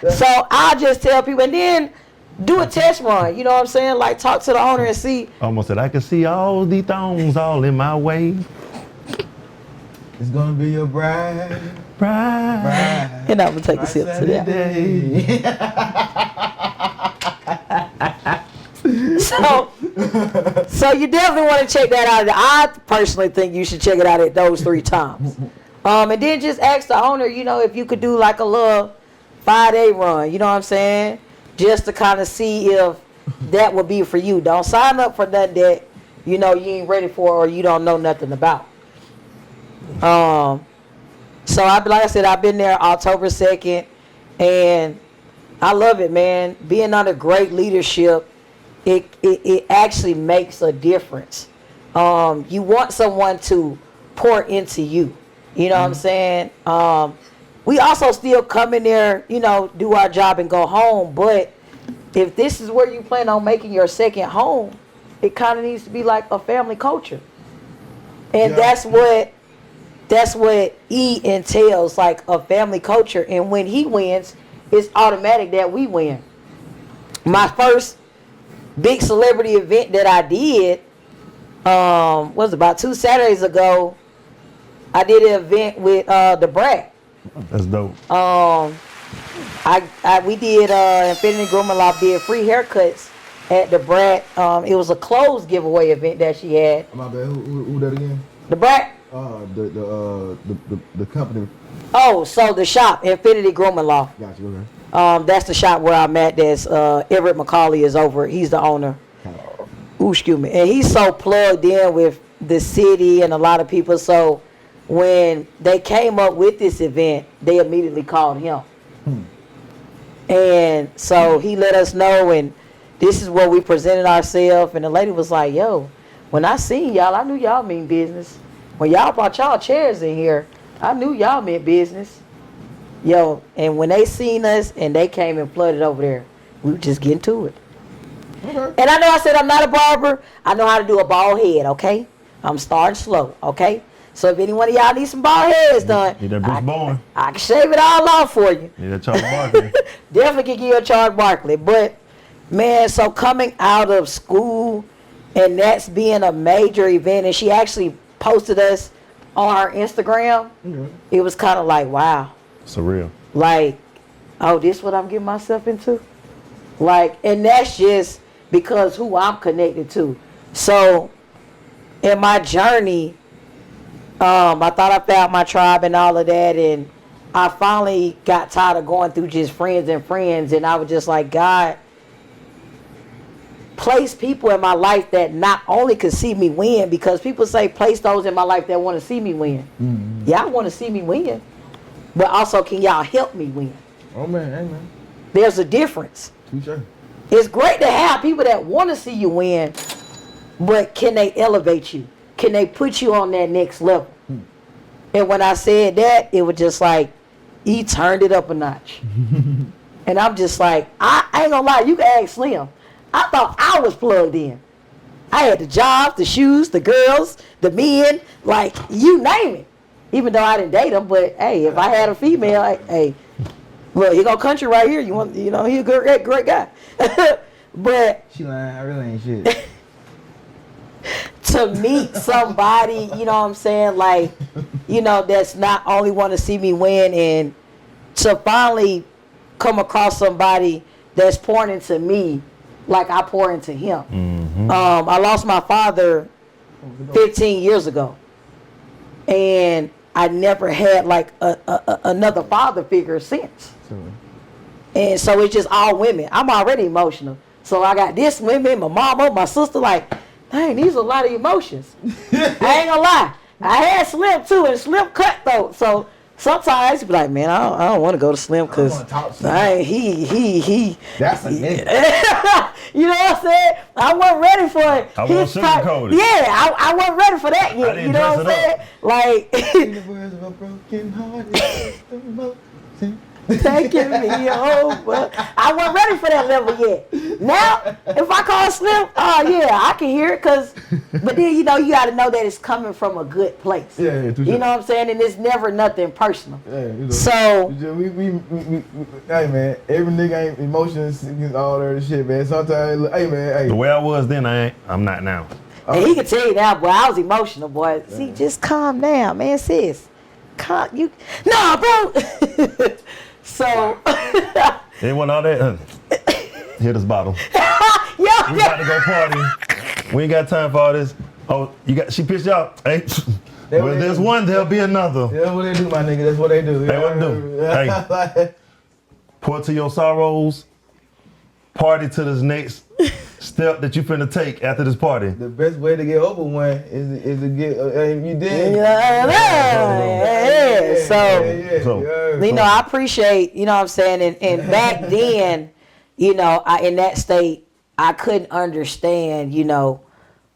So I just tell people, and then do a test run. You know what I'm saying? Like talk to the owner and see. Almost said I can see all the thongs all in my way. It's gonna be your bride. Bride. And I'm gonna take a sip to that. So you definitely want to check that out. I personally think you should check it out at those 3 times. And then just ask the owner, you know, if you could do like a little 5-day run, you know what I'm saying? Just to kind of see if that would be for you. Don't sign up for nothing that, you know, you ain't ready for or you don't know nothing about. So like I said, I've been there October 2nd, and I love it, man. Being under great leadership, it actually makes a difference. You want someone to pour into you. You know what I'm saying? We also still come in there, you know, do our job and go home. But if this is where you plan on making your second home, it kind of needs to be like a family culture. And that's what E entails, like a family culture. And when he wins, it's automatic that we win. My first big celebrity event that I did was about 2 Saturdays ago. I did an event with the Brat. That's dope. We did Infinity Grooming Law did free haircuts at the Brat. It was a clothes giveaway event that she had. My bad. Who that again? The Brat. The company. Oh, so the shop, Infinity Grooming Law. Got you. Okay. That's the shop where I'm at. That's Everett McCauley is over. He's the owner. Ooh, excuse me. And he's so plugged in with the city and a lot of people. So when they came up with this event, they immediately called him. And so he let us know, and this is where we presented ourselves. And the lady was like, yo, when I seen y'all, I knew y'all mean business. When y'all brought y'all chairs in here, I knew y'all meant business. Yo, and when they seen us and they came and flooded over there, we were just getting to it. Okay. And I know I said I'm not a barber. I know how to do a bald head, okay? I'm starting slow, okay? So if any one of y'all need some bald heads done, Need that Bruce Bowen. I can shave it all off for you. Need that Charles Barkley. Definitely can give you a Charles Barkley. But, man, so coming out of school, and that's being a major event, and she actually posted us on her Instagram. It was kind of like, wow. Surreal. Like, oh, this what I'm getting myself into? Like, and that's just because who I'm connected to. So, in my journey, I thought I found my tribe and all of that, and I finally got tired of going through just friends, and I was just like, God, place people in my life that not only could see me win, because people say place those in my life that want to see me win. Yeah, I want to see me win, but also can y'all help me win? Oh man, amen. There's a difference. Sure. It's great to have people that want to see you win, but can they elevate you? Can they put you on that next level? And when I said that, it was just like, he turned it up a notch. And I'm just like, I ain't gonna lie, you can ask Slim. I thought I was plugged in. I had the jobs, the shoes, the girls, the men, like, you name it. Even though I didn't date them, but hey, if I had a female, hey, well, here go Kuntry right here. You want, you know, he a great guy. But she lying, I really ain't shit. To meet somebody, you know what I'm saying, like, you know, that's not only want to see me win, and to finally come across somebody that's pouring into me like I pour into him. I lost my father 15 years ago, and I never had like another father figure since. And so it's just all women. I'm already emotional, so I got this women, my mama, my sister, like, dang, these are a lot of emotions. I ain't gonna lie. I had Slim too, and Slim cutthroat. So sometimes be like, man, I don't want to go to Slim because he. That's a nigga. You know what I'm saying? I wasn't ready for it. I wasn't sugarcoated. Yeah, I wasn't ready for that yet. You know what I'm saying? Like. The words of a broken heart. Taking me over. I wasn't ready for that level yet. Now, if I call Slim, oh yeah, I can hear it, but then, you know, you got to know that it's coming from a good place. Yeah, you know what I'm saying? And it's never nothing personal. Yeah, you know, so, we, hey man, every nigga ain't emotions, all that shit, man. Sometimes, hey man, hey. The way I was then, I'm not now. And he can tell you now, boy, I was emotional, boy. See, just calm down, man, sis. you, nah, bro. So. They want all that. Hit this bottle. We about to go party. We ain't got time for all this. Oh, she pissed you out. Hey, well, there's one, there'll be another. That's what they do, my nigga. That's what they do. That's what they do. Hey, pour to your sorrows. Party to this next step that you finna take after this party. The best way to get over one is to get. You did. So, you know, I appreciate. You know what I'm saying. And back then, you know, in that state, I couldn't understand. You know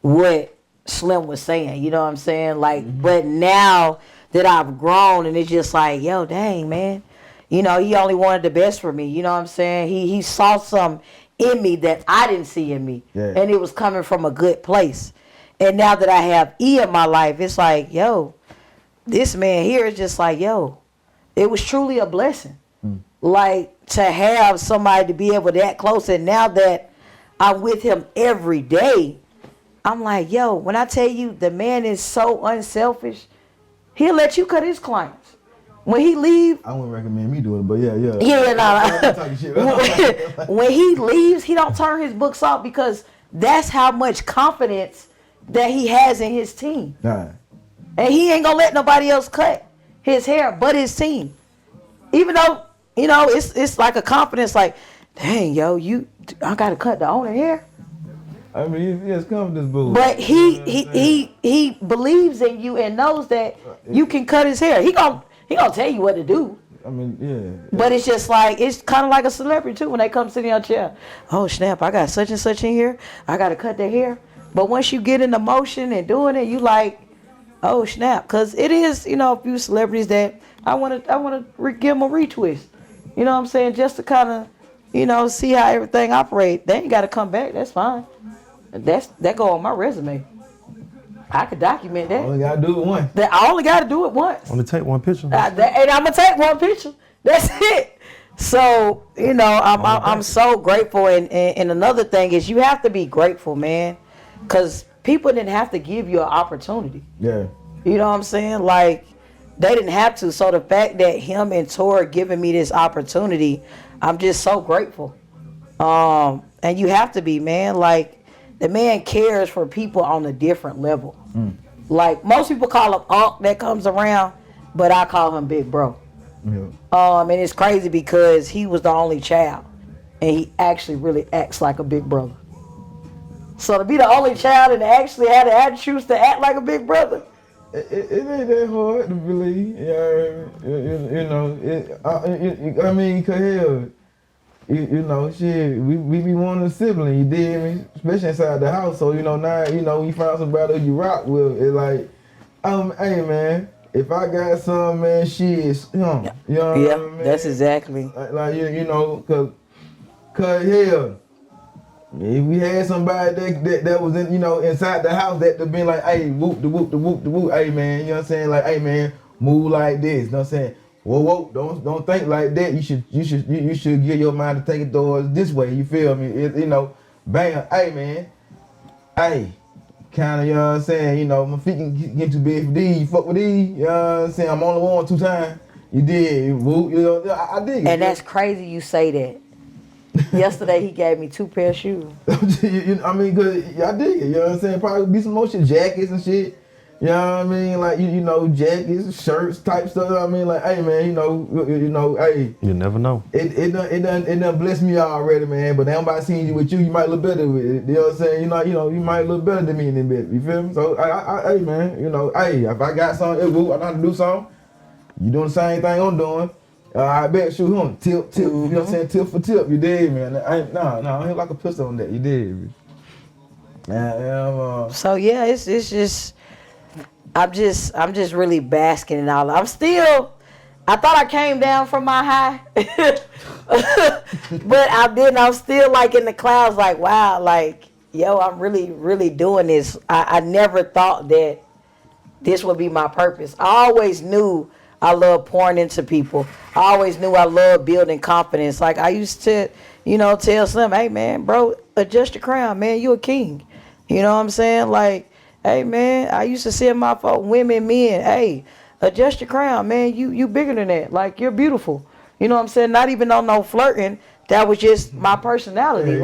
what Slim was saying. You know what I'm saying. Like, but now that I've grown, and it's just like, yo, dang, man. You know, he only wanted the best for me. You know what I'm saying? He saw something in me that I didn't see in me. Yeah. And it was coming from a good place. And now that I have E in my life, it's like, yo, this man here is just like, yo, it was truly a blessing. Like, to have somebody to be able to that close. And now that I'm with him every day, I'm like, yo, when I tell you the man is so unselfish, he'll let you cut his clients. When he leave, I wouldn't recommend me doing it, but yeah. When he leaves, he don't turn his books off because that's how much confidence that he has in his team. Nah. And he ain't gonna let nobody else cut his hair but his team. Even though, you know, it's like a confidence, like, dang, yo, I gotta cut the owner hair. I mean, he has confidence, boo. But he believes in you and knows that you can cut his hair. He gonna tell you what to do. I mean, yeah. But it's just like, it's kind of like a celebrity too when they come sit in your chair. Oh, snap, I got such and such in here. I got to cut their hair. But once you get in the motion and doing it, you like, oh, snap. Because it is, you know, a few celebrities that I want to give them a retwist. You know what I'm saying? Just to kind of, you know, see how everything operates. They ain't got to come back. That's fine. That go on my resume. I could document that. Only gotta do it once. I only gotta do it once. Only take one picture. And I'm gonna take one picture. That's it. So, you know, I'm so grateful. And another thing is, you have to be grateful, man, because people didn't have to give you an opportunity. Yeah. You know what I'm saying? Like, they didn't have to. So the fact that him and Tor giving me this opportunity, I'm just so grateful. And you have to be, man. Like, the man cares for people on a different level. Like, most people call him Unc that comes around, but I call him Big Bro. Yeah. And it's crazy because he was the only child, and he actually really acts like a big brother. So to be the only child and actually have the attributes to act like a big brother, it ain't that hard to believe. I mean, cause hell, you know, shit, we be wanting a sibling, you dig me? Especially inside the house. So, you know, now, you know, you find somebody you rock with, it's like, hey, man, if I got some, man, shit, you know what I mean? That's exactly. Like you know, cause hell, if we had somebody that was in, you know, inside the house that been like, hey, whoop the whoop the whoop the whoop, hey, man, you know what I'm saying? Like, hey, man, move like this, you know what I'm saying? Whoa, don't think like that. You should get your mind to take it towards this way. You feel me? You know, bam. Hey, man. Hey, kind of, you know what I'm saying? You know, my feet can get too big for these. You fuck with these. You know what I'm saying? I'm only one 2 times. You did. You know, I dig it. And that's crazy you say that. Yesterday he gave me 2 pair of shoes. I mean, cause I dig it. You know what I'm saying? Probably be some more shit, jackets and shit. You know what I mean? Like, you know, jackets, shirts, type stuff. I mean, like, hey, man, you know, hey. You never know. It done blessed me already, man. But now I'm about to see you with you. You might look better with it. You know what I'm saying? You know, you might look better than me in a bit. You feel me? So, hey, man, you know, hey, if I got something, I know how to do something. You doing the same thing I'm doing. I bet you him tip. You know what I'm saying? Tip for tip. You dig, man? I ain't like a pistol on that. You dig? So yeah, it's just. I'm just really basking in all. I thought I came down from my high, but I didn't. I'm still like in the clouds, like, wow, like, yo, I'm really, really doing this. I never thought that this would be my purpose. I always knew I love pouring into people. I always knew I love building confidence. Like, I used to, you know, tell Slim, hey, man, bro, adjust your crown, man. You a king. You know what I'm saying? Like, hey, man, I used to see my women, men, hey, adjust your crown, man. You bigger than that. Like, you're beautiful. You know what I'm saying? Not even on no flirting. That was just my personality.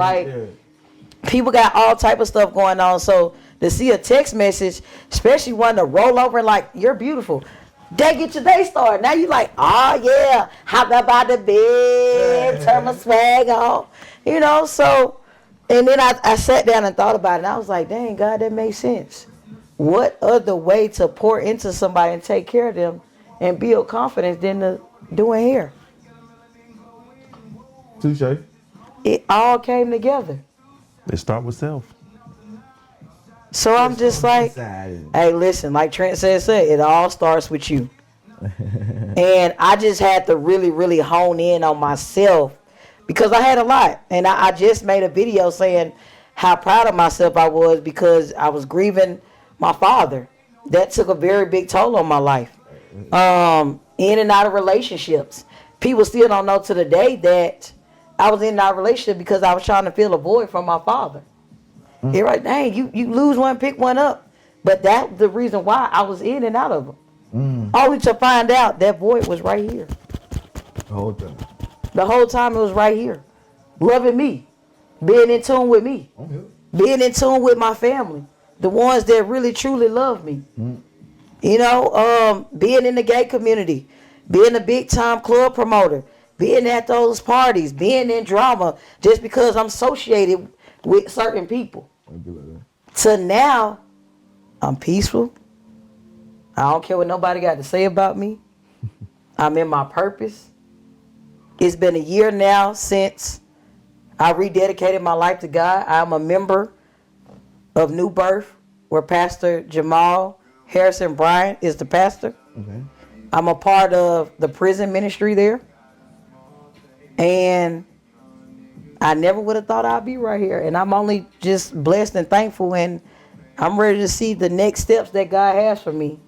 People got all type of stuff going on. So to see a text message, especially one to roll over and like, you're beautiful. They get your day started. Now you like, oh yeah, hop up out the bed, turn my swag on. You know, so, and then I sat down and thought about it, and I was like, dang, God, that makes sense. What other way to pour into somebody and take care of them and build confidence than to doing hair? Touche. It all came together. They start with self. So I'm just like, hey, listen, like Trent said, it all starts with you. And I just had to really, really hone in on myself because I had a lot. And I just made a video saying how proud of myself I was because I was grieving my father. That took a very big toll on my life. In and out of relationships. People still don't know to the day that I was in and out of relationship because I was trying to fill a void from my father. You're right, dang, you lose one, pick one up. But that's the reason why I was in and out of them. Only to find out that void was right here. The whole time. The whole time it was right here. Loving me. Being in tune with me. Being in tune with my family. The ones that really, truly love me. You know, being in the gay community. Being a big time club promoter. Being at those parties. Being in drama. Just because I'm associated with certain people. So now, I'm peaceful. I don't care what nobody got to say about me. I'm in my purpose. It's been a year now since I rededicated my life to God. I'm a member of New Birth, where Pastor Jamal Harrison Bryant is the pastor. I'm a part of the prison ministry there. And I never would have thought I'd be right here. And I'm only just blessed and thankful, and I'm ready to see the next steps that God has for me.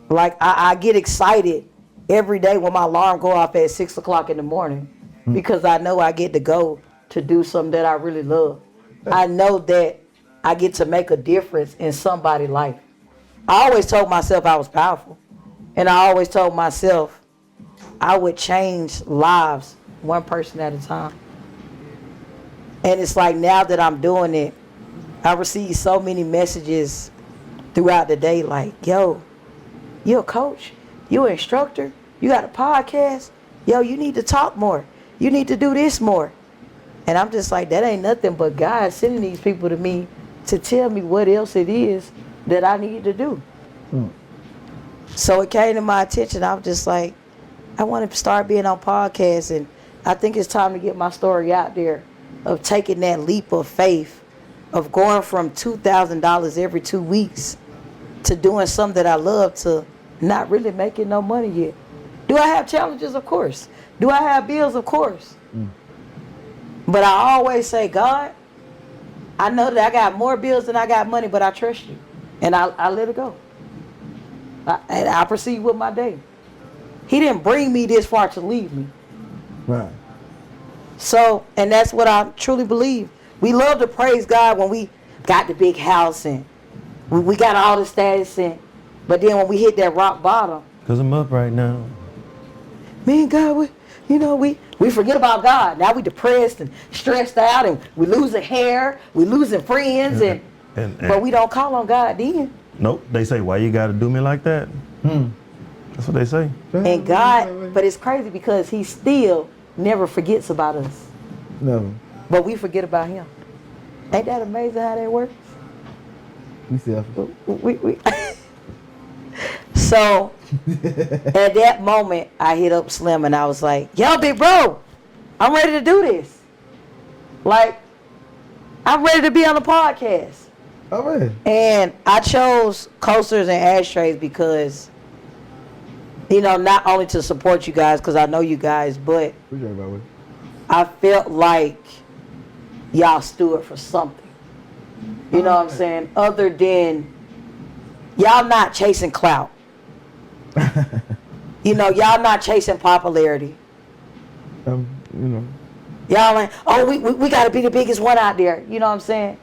Like, I get excited every day when my alarm go off at 6 o'clock in the morning because I know I get to go to do something that I really love. I know that I get to make a difference in somebody's life. I always told myself I was powerful. And I always told myself I would change lives one person at a time. And it's like now that I'm doing it, I receive so many messages throughout the day like, yo, you a coach, you an instructor, you got a podcast, yo, you need to talk more, you need to do this more. And I'm just like, that ain't nothing but God sending these people to me to tell me what else it is that I need to do. So it came to my attention. I was just like, I want to start being on podcasts, and I think it's time to get my story out there of taking that leap of faith of going from $2,000 every 2 weeks to doing something that I love to not really making no money yet. Do I have challenges? Of course. Do I have bills? Of course. But I always say, God, I know that I got more bills than I got money, but I trust you. And I let it go. And I proceed with my day. He didn't bring me this far to leave me. Right. So, and that's what I truly believe. We love to praise God when we got the big house and we got all the status, but then when we hit that rock bottom. Because I'm up right now. Me and God, we forget about God. Now we depressed and stressed out, and we losing hair, we losing friends, but we don't call on God then. Nope. They say, why you got to do me like that? That's what they say. And God, but it's crazy because he still never forgets about us. No. But we forget about him. Ain't that amazing how that works? We self. We. So, at that moment, I hit up Slim and I was like, yo, big bro, I'm ready to do this. Like, I'm ready to be on the podcast. All right. And I chose coasters and ashtrays because, not only to support you guys, because I know you guys, but I felt like y'all stood for something. You know what I'm saying? Other than, y'all not chasing clout. Y'all not chasing popularity. Y'all ain't, we got to be the biggest one out there. You know what I'm saying?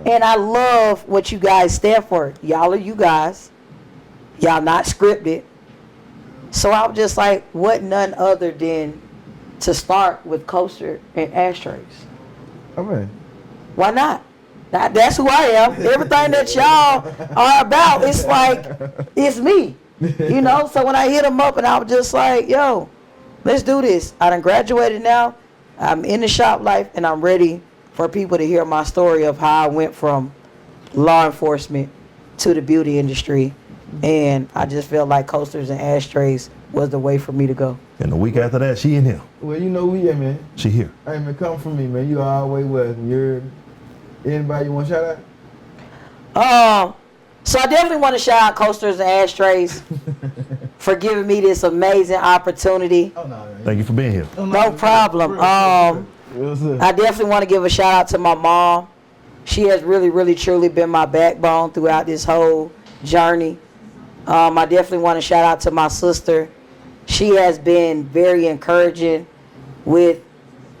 And I love what you guys stand for. Y'all are you guys. Y'all not scripted. So I was just like, what none other than to start with Coaster and Ashtrays. Okay. Why not? That's who I am. Everything that y'all are about, it's like, it's me. You know? So when I hit them up and I was just like, yo, let's do this. I done graduated now. I'm in the shop life and I'm ready for people to hear my story of how I went from law enforcement to the beauty industry. And I just felt like Coasters and Ashtrays was the way for me to go. And the week after that, she in here. Well, you know we at, man. She here. Hey, man, come from me, man. You always welcome. You're anybody you want to shout out? So I definitely want to shout out Coasters and Ashtrays for giving me this amazing opportunity. Oh, no, man. Thank you for being here. No problem. I definitely want to give a shout out to my mom. She has really, really, truly been my backbone throughout this whole journey. I definitely want to shout out to my sister. She has been very encouraging with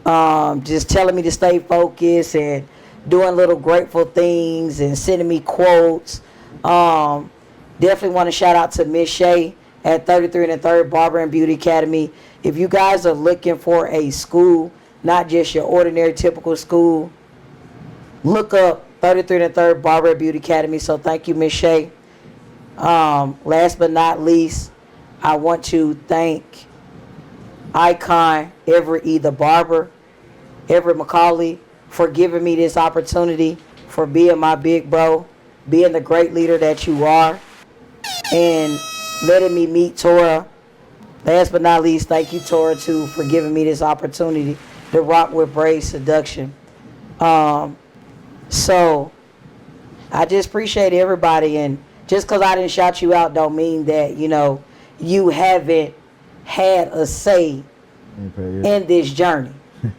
just telling me to stay focused and doing little grateful things and sending me quotes. Definitely want to shout out to Miss Shay at 33 and 3rd Barber and Beauty Academy. If you guys are looking for a school, not just your ordinary typical school, look up 33 and 3rd Barber and Beauty Academy. So thank you, Miss Shay. Last but not least, I want to thank Icon Everett E. the Barber, Everett McCauley, for giving me this opportunity, for being my big bro, being the great leader that you are, and letting me meet Tora. Last but not least, thank you, Tora, too, for giving me this opportunity to rock with Braid Seduction. So I just appreciate everybody, and just because I didn't shout you out don't mean that, you know, you haven't had a say in this journey.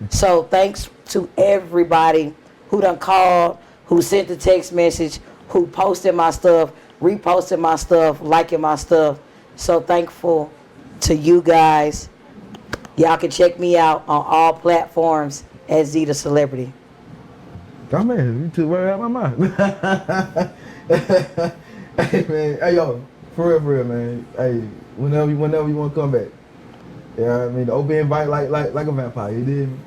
So thanks to everybody who done called, who sent the text message, who posted my stuff, reposted my stuff, liking my stuff. So thankful to you guys. Y'all can check me out on all platforms as Z the Celebrity. Oh, man, you took right out of my mouth. Hey, man. Hey, yo, for real, man. Hey, whenever you want to come back. Yeah, I mean, the open invite like a vampire, you did me?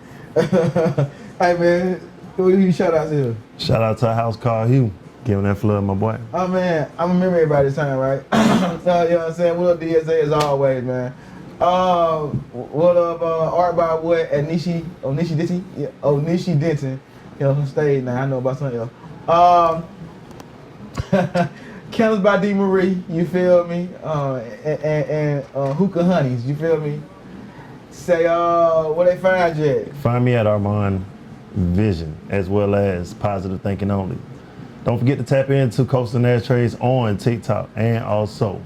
Hey, man, who you shout out to? Shout out to a house called Hugh. Giving that flood, my boy. Oh, man, I'm remember everybody this time, right? So, you know what I'm saying? What up, DSA, as always, man. What up, Art by what? At Nishi Denton? Yeah, Nishi Denton. You know, stayed now. I know about something else. Candles by D. Marie, you feel me? And Hookah Honeys, you feel me? Say, where they find you at? Find me at Armand Vision, as well as Positive Thinking Only. Don't forget to tap into Coastal Ashtrays on TikTok and also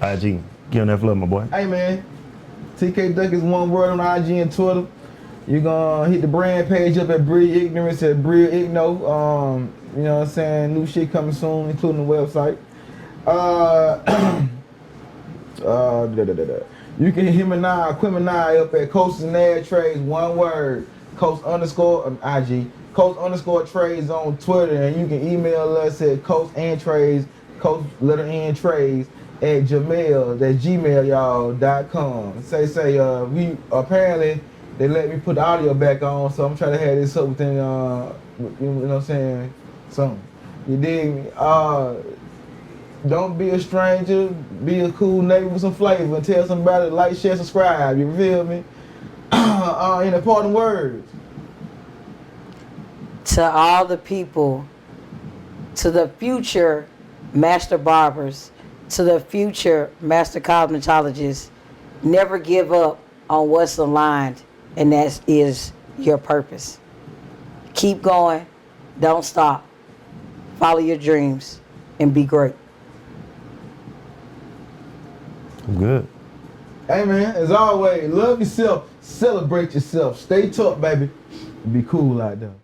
IG. Give them that flood, my boy. Hey, man. TK Duck is one word on IG and Twitter. You're gonna hit the brand page up at Bria Ignorance at Bria Igno. You know what I'm saying? New shit coming soon, including the website. You can hit him and I up at Coast and Ashtrays, one word. Coast _ on IG. Coast _ trades on Twitter, and you can email us at coastandtrades, coast_trades at gmail.com. We apparently they let me put the audio back on, so I'm trying to have this up within you know what I'm saying, something. You dig me? Don't be a stranger, be a cool neighbor with some flavor, and tell somebody to like, share, subscribe. You feel me? In important words. To all the people, to the future master barbers, to the future master cosmetologists, never give up on what's aligned, and that is your purpose. Keep going, don't stop, follow your dreams, and be great. I'm good. Hey, man, as always, love yourself, celebrate yourself, stay tough, baby, be cool out there.